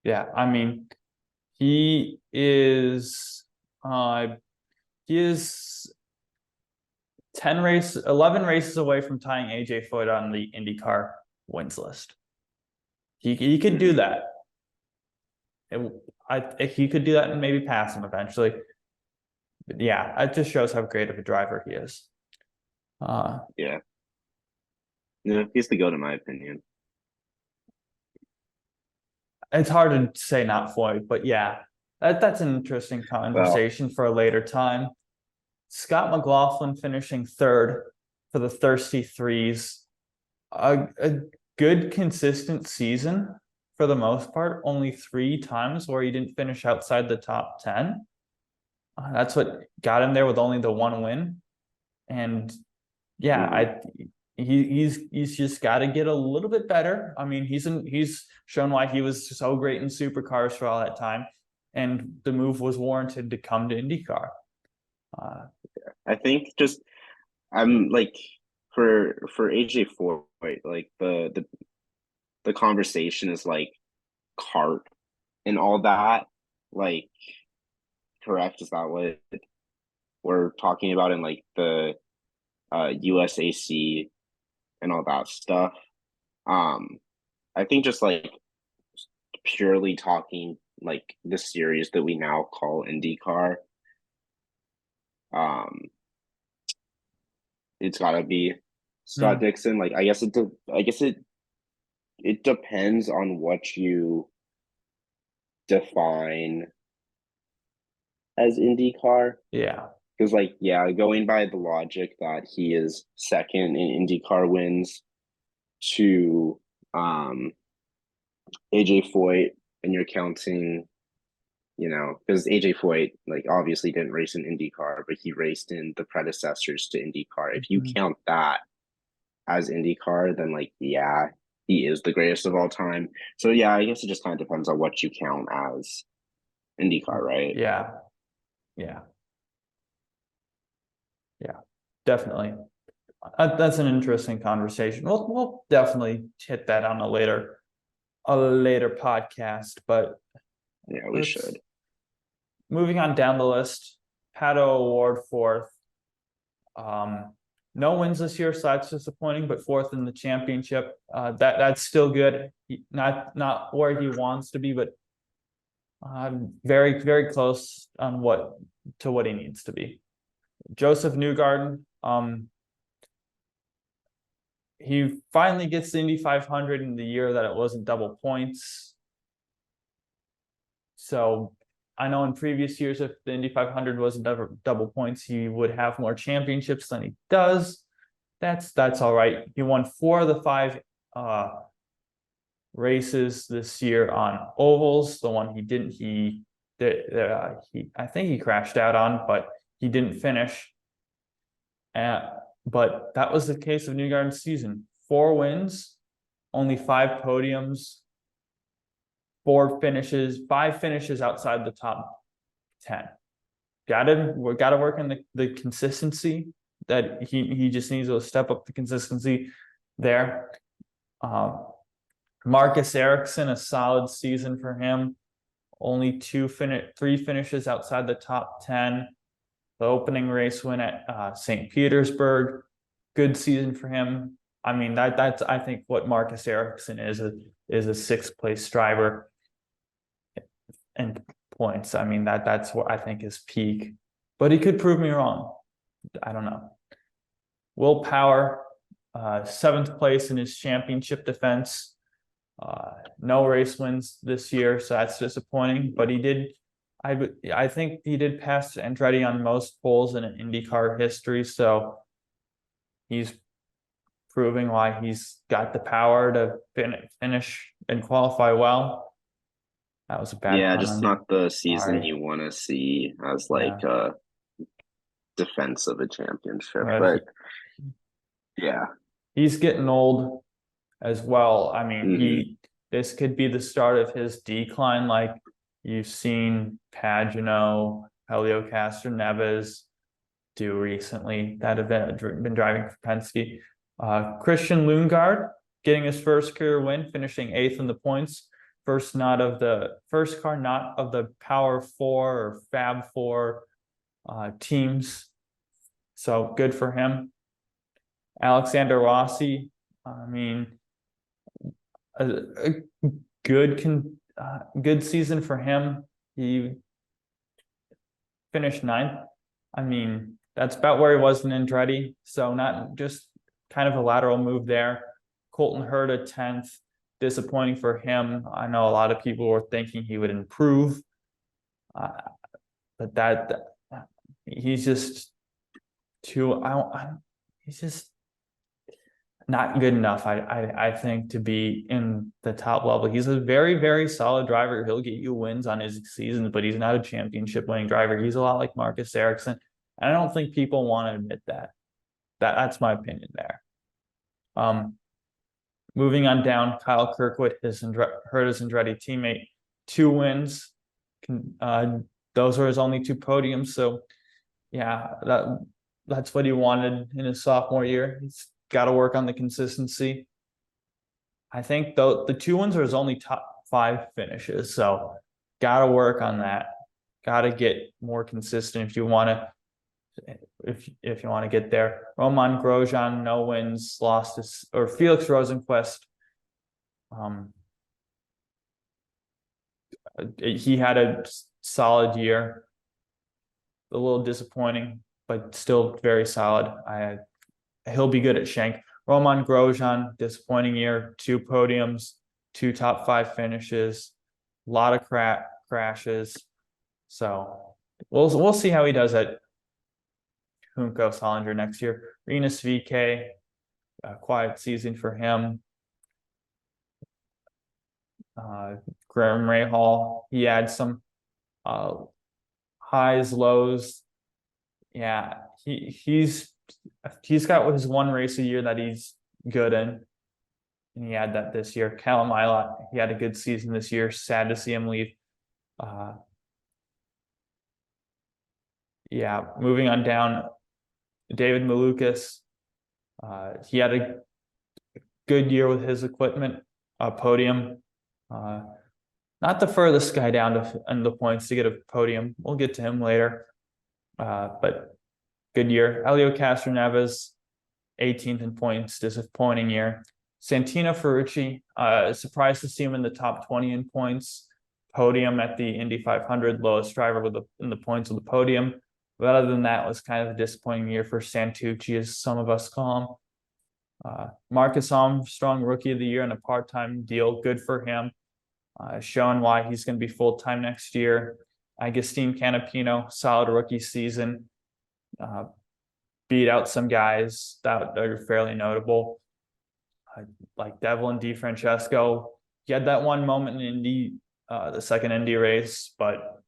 [SPEAKER 1] Yeah. I mean, he is uh he is 11 races away from tying AJ Foyt on the IndyCar wins list. He could do
[SPEAKER 2] Mhm.
[SPEAKER 1] that. He could do that and maybe pass him eventually. But yeah, it just shows how great of a driver he is. Uh,
[SPEAKER 2] Yeah. Yeah, he's the goat in my opinion.
[SPEAKER 1] it's hard to say not Floyd, but yeah, that's an interesting
[SPEAKER 2] Well,
[SPEAKER 1] conversation for a later time. Scott McLaughlin finishing third for the Thirsty Threes. A good consistent season for the most part. Only 3 times where he didn't finish outside the top 10. That's what got him there with only the one win. And yeah,
[SPEAKER 2] mhm.
[SPEAKER 1] he's just got to get a little bit better. I mean, he's shown why he was so great in supercars for all that time, and the move was warranted to come to IndyCar. Uh,
[SPEAKER 2] I think just I'm like for AJ Foyt, like the conversation is like cart and all that. Like, correct? Is that what we're talking about in like the USAC and all that stuff? Um, I think just like purely talking like the series that we now call IndyCar, um, it's gotta be Scott
[SPEAKER 1] hmm,
[SPEAKER 2] Dixon. Like, I guess it depends on what you define as IndyCar.
[SPEAKER 1] yeah.
[SPEAKER 2] Because, like, yeah, going by the logic that he is second in IndyCar wins to AJ Foyt, and you're counting, because AJ Foyt, like, obviously didn't race in IndyCar, but he raced in the predecessors to IndyCar. If you
[SPEAKER 1] Mhm.
[SPEAKER 2] count that as IndyCar, then, like, yeah, he is the greatest of all time. So, yeah, I guess it just kind of depends on what you count as IndyCar, right?
[SPEAKER 1] Yeah, yeah, yeah, definitely. That's an interesting conversation. We'll definitely hit that on a later podcast. But
[SPEAKER 2] Yeah, we
[SPEAKER 1] let's
[SPEAKER 2] should.
[SPEAKER 1] moving on down the list. Pato Award fourth. Um, no wins this year, so that's disappointing. But fourth in the championship, that's still good. Not where he wants to be, but very very close on what he needs to be. Joseph Newgarden, he finally gets the Indy 500 in the year that it wasn't double points. So I know in previous years, if the Indy 500 wasn't double points, he would have more championships than he does. That's all right. He won 4 of the 5 uh, races this year on ovals. The one he didn't, he I think he crashed out on, but he didn't finish. But that was the case of Newgarden's season. 4 wins, only 5 podiums, 4 finishes, 5 finishes outside the top 10. gotta work on the consistency that he just needs to step up the consistency there. Marcus Ericsson, a solid season for him. Only three finishes outside the top 10. The opening race win at St. Petersburg. Good season for him. I mean, that's I think what Marcus Ericsson is a sixth place driver and points. I mean, that's what I think is peak, but he could prove me wrong. I don't know. Will Power, seventh place in his championship defense. No race wins this year, so that's disappointing. But he did, I think he did pass Andretti on most poles in IndyCar history. So he's proving why he's got the power to finish and qualify well. That was a bad
[SPEAKER 2] Yeah,
[SPEAKER 1] pun
[SPEAKER 2] just
[SPEAKER 1] on
[SPEAKER 2] not the season
[SPEAKER 1] Sorry.
[SPEAKER 2] you want to see as like
[SPEAKER 1] Yeah.
[SPEAKER 2] a defense of a championship.
[SPEAKER 1] But
[SPEAKER 2] But yeah,
[SPEAKER 1] he's getting old as well. I mean,
[SPEAKER 2] mhm.
[SPEAKER 1] this could be the start of his decline, like you've seen Pagano, Helio Castroneves do recently that have been driving for Penske. Christian Lundgaard getting his first career win, finishing 8th in the points. First car not of the Power Four or Fab Four teams. So good for him. Alexander Rossi, I mean, a good season for him. He finished 9th. I mean, that's about where he was in Andretti. So not just kind of a lateral move there. Colton Herta 10th. Disappointing for him. I know a lot of people were thinking he would improve. But he's just he's just not good enough, I think, to be in the top level. He's a very, very solid driver. He'll get you wins on his seasons, but he's not a championship winning driver. He's a lot like Marcus Ericsson. And I don't think people want to admit that. That's my opinion there. Moving on down, Kyle Kirkwood, Herta's Andretti teammate, 2 wins. Those were his only 2 podiums. So yeah, that's what he wanted in his sophomore year. He's got to work on the consistency. I think though the 2 wins are his only top 5 finishes, so got to work on that. Got to get more consistent if you want to get there. Roman Grosjean, no wins, lost his, or Felix Rosenquist. He had a solid year. A little disappointing, but still very solid. He'll be good at Shank. Roman Grosjean, disappointing year, 2 podiums, 2 top 5 finishes, a lot of crashes. So we'll see how he does at Junco Solinger next year. Rinus VK, a quiet season for him. Graham Rahal, he had some highs, lows. Yeah, he's got his 1 race a year that he's good in, and he had that this year. Callum Ilott, he had a good season this year. Sad to see him leave. Yeah, moving on down, David Malukas, he had a good year with his equipment, podium. Not the furthest guy down in the points to get a podium. We'll get to him later. But good year. Helio Castroneves, 18th in points, disappointing year. Santino Ferrucci, surprised to see him in the top 20 in points. Podium at the Indy 500, lowest driver in the points of the podium. But other than that, it was kind of a disappointing year for Santucci, as some of us call him. Marcus Armstrong, rookie of the year on a part-time deal. Good for him. Showing why he's going to be full-time next year. Agustin Canapino, solid rookie season. Beat out some guys that are fairly notable, like Devlin DeFrancesco. He had that one moment in Indy, the second Indy race, but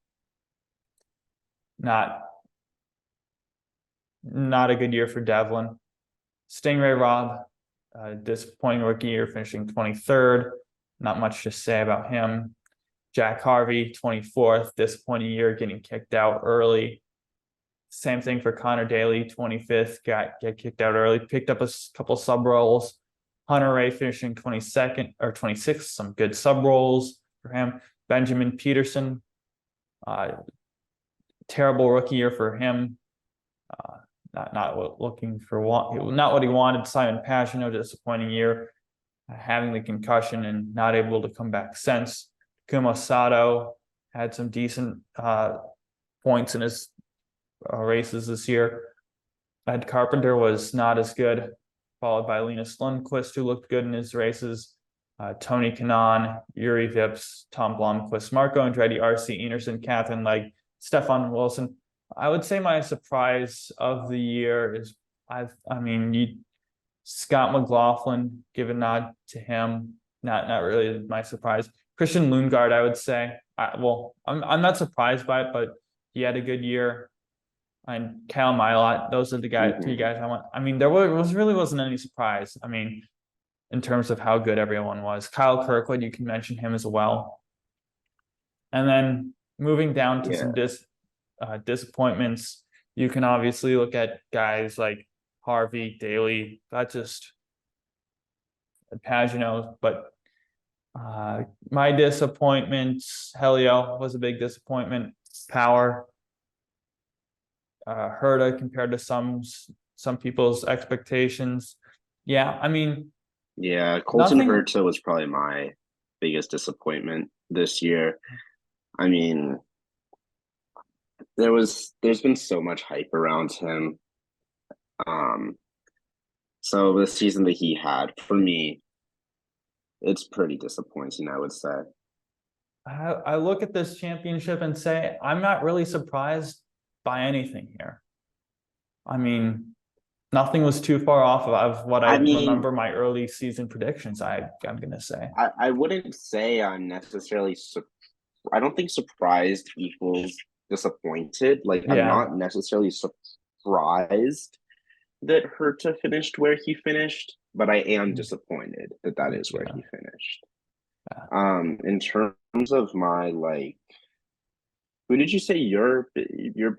[SPEAKER 1] not a good year for Devlin. Stingray Robb, disappointing rookie year, finishing 23rd. Not much to say about him. Jack Harvey, 24th, disappointing year, getting kicked out early. Same thing for Connor Daly, 25th, get kicked out early, picked up a couple sub rolls. Hunter Ray finishing 22nd or 26th, some good sub rolls for him. Benjamin Peterson, terrible rookie year for him. Not looking for not what he wanted. Simon Pagino, disappointing year, having the concussion and not able to come back since. Kuma Sato had some decent points in his races this year. Ed Carpenter was not as good, followed by Linus Lundqvist, who looked good in his races. Tony Kanaan, Yuri Vips, Tom Blomqvist, Marco Andretti, RC Enerson, Catherine Legg, Stefan Wilson. I would say my surprise of the year is Scott McLaughlin, give a nod to him. Not really my surprise. Christian Lundgaard, I would say. I'm not surprised by it, but he had a good year. And Kyle Milot, those are the three guys I want. I mean, really wasn't any surprise. I mean, in terms of how good everyone was. Kyle Kirkwood, you can mention him as well. And then moving down to some disappointments, you can obviously look at guys like Harvey, Daly, that just Pagino, but my disappointments, Helio was a big disappointment. Power, Herta compared to some people's expectations. Yeah, I mean,
[SPEAKER 2] Colton Herta was probably my biggest disappointment this year. I mean, there's been so much hype around him. So the season that he had, for me, it's pretty disappointing, I would say.
[SPEAKER 1] I look at this championship and say, I'm not really surprised by anything here. I mean, nothing was too far off of what I remember my early season predictions, I'm going to say.
[SPEAKER 2] I wouldn't say I'm necessarily I don't think surprised equals disappointed. Like, I'm not necessarily surprised that Herta finished where he finished, but I am disappointed that is where he finished. In terms of my, like, who did you say your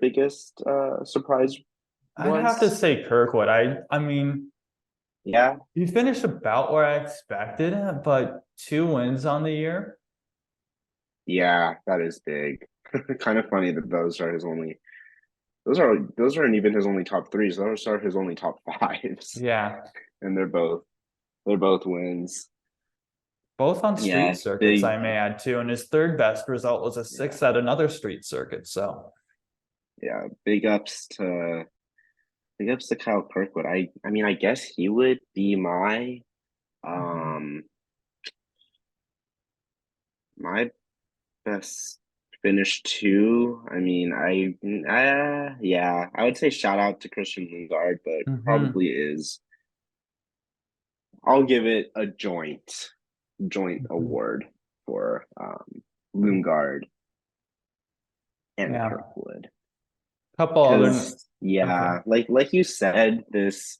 [SPEAKER 2] biggest surprise was?
[SPEAKER 1] I'd have to say Kirkwood. I mean,
[SPEAKER 2] yeah,
[SPEAKER 1] he finished about where I expected, but 2 wins on the year.
[SPEAKER 2] Yeah, that is big. Kind of funny that those aren't even his only top threes. Those are his only top fives.
[SPEAKER 1] Yeah.
[SPEAKER 2] And they're both wins.
[SPEAKER 1] Both on street circuits, I may add too. And his third best result was a 6th at another street circuit. So
[SPEAKER 2] yeah, big ups to Kyle Kirkwood. I mean, I guess he would be my my best finish too. I mean, I would say shout out to Christian Lundgaard, but probably is. I'll give it a joint award for Lundgaard and Kirkwood.
[SPEAKER 1] Couple other,
[SPEAKER 2] like you said, this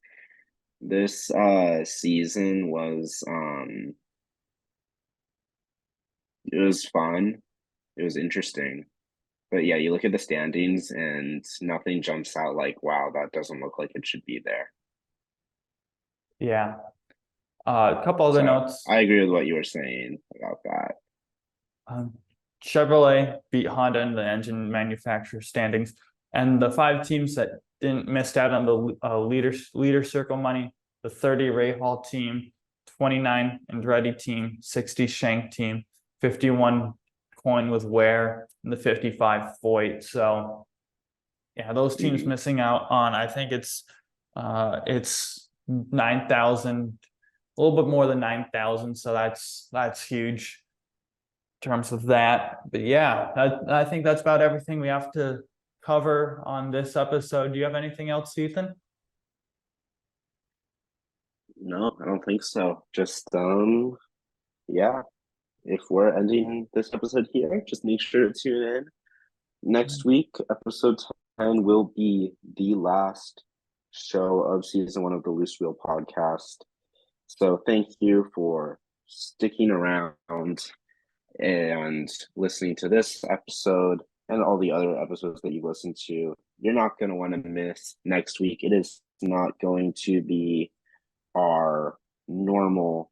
[SPEAKER 2] season was it was fun. It was interesting. But yeah, you look at the standings and nothing jumps out like, wow, that doesn't look like it should be there.
[SPEAKER 1] Yeah. A couple other notes.
[SPEAKER 2] I agree with what you were saying about that.
[SPEAKER 1] Chevrolet beat Honda in the engine manufacturer standings, and the 5 teams that missed out on the leader circle money: the 30 Rahal team, 29 Andretti team, 60 Schenck team, 51 Coin with Ware, and the 55 Foyt. So yeah, those teams missing out on, I think it's 9,000, a little bit more than 9,000. So that's huge in terms of that. But yeah, I think that's about everything we have to cover on this episode. Do you have anything else, Ethan?
[SPEAKER 2] No, I don't think so. Just yeah. If we're ending this episode here, just make sure to tune in. Next week, episode 10 will be the last show of season 1 of the Loose Wheel podcast. So thank you for sticking around and listening to this episode and all the other episodes that you listen to you're not going to want to miss next week. It is not going to be our normal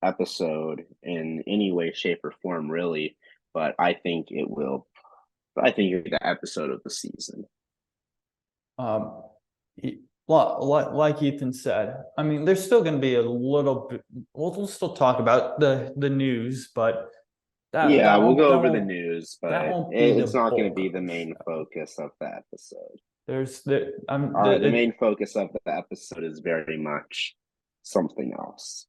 [SPEAKER 2] episode in any way, shape, or form, really. But I think it will. I think it'll be the episode of the season.
[SPEAKER 1] Like Ethan said, I mean, there's still going to be a little bit. We'll still talk about the news, but
[SPEAKER 2] Yeah, we'll go over the
[SPEAKER 1] won't
[SPEAKER 2] news,
[SPEAKER 1] that
[SPEAKER 2] but
[SPEAKER 1] won't be the
[SPEAKER 2] it's not going to
[SPEAKER 1] bulk
[SPEAKER 2] be
[SPEAKER 1] of
[SPEAKER 2] the
[SPEAKER 1] the
[SPEAKER 2] main
[SPEAKER 1] show.
[SPEAKER 2] focus of the episode. The
[SPEAKER 1] The
[SPEAKER 2] main focus of the episode is very much something else.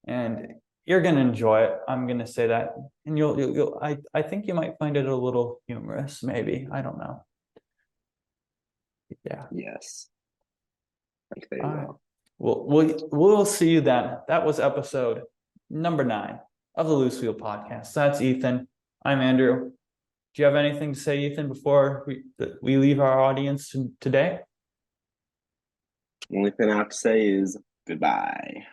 [SPEAKER 1] and you're gonna enjoy it. I'm gonna say that, and you'll I think you might find it a little humorous, maybe. I don't know. Yeah.
[SPEAKER 2] Yes, I think they
[SPEAKER 1] All right.
[SPEAKER 2] will.
[SPEAKER 1] We'll see you then. That was episode number 9 of the Loose Wheel Podcast. That's Ethan. I'm Andrew. Do you have anything to say, Ethan, before we leave our audience today?
[SPEAKER 2] The only thing I have to say is goodbye.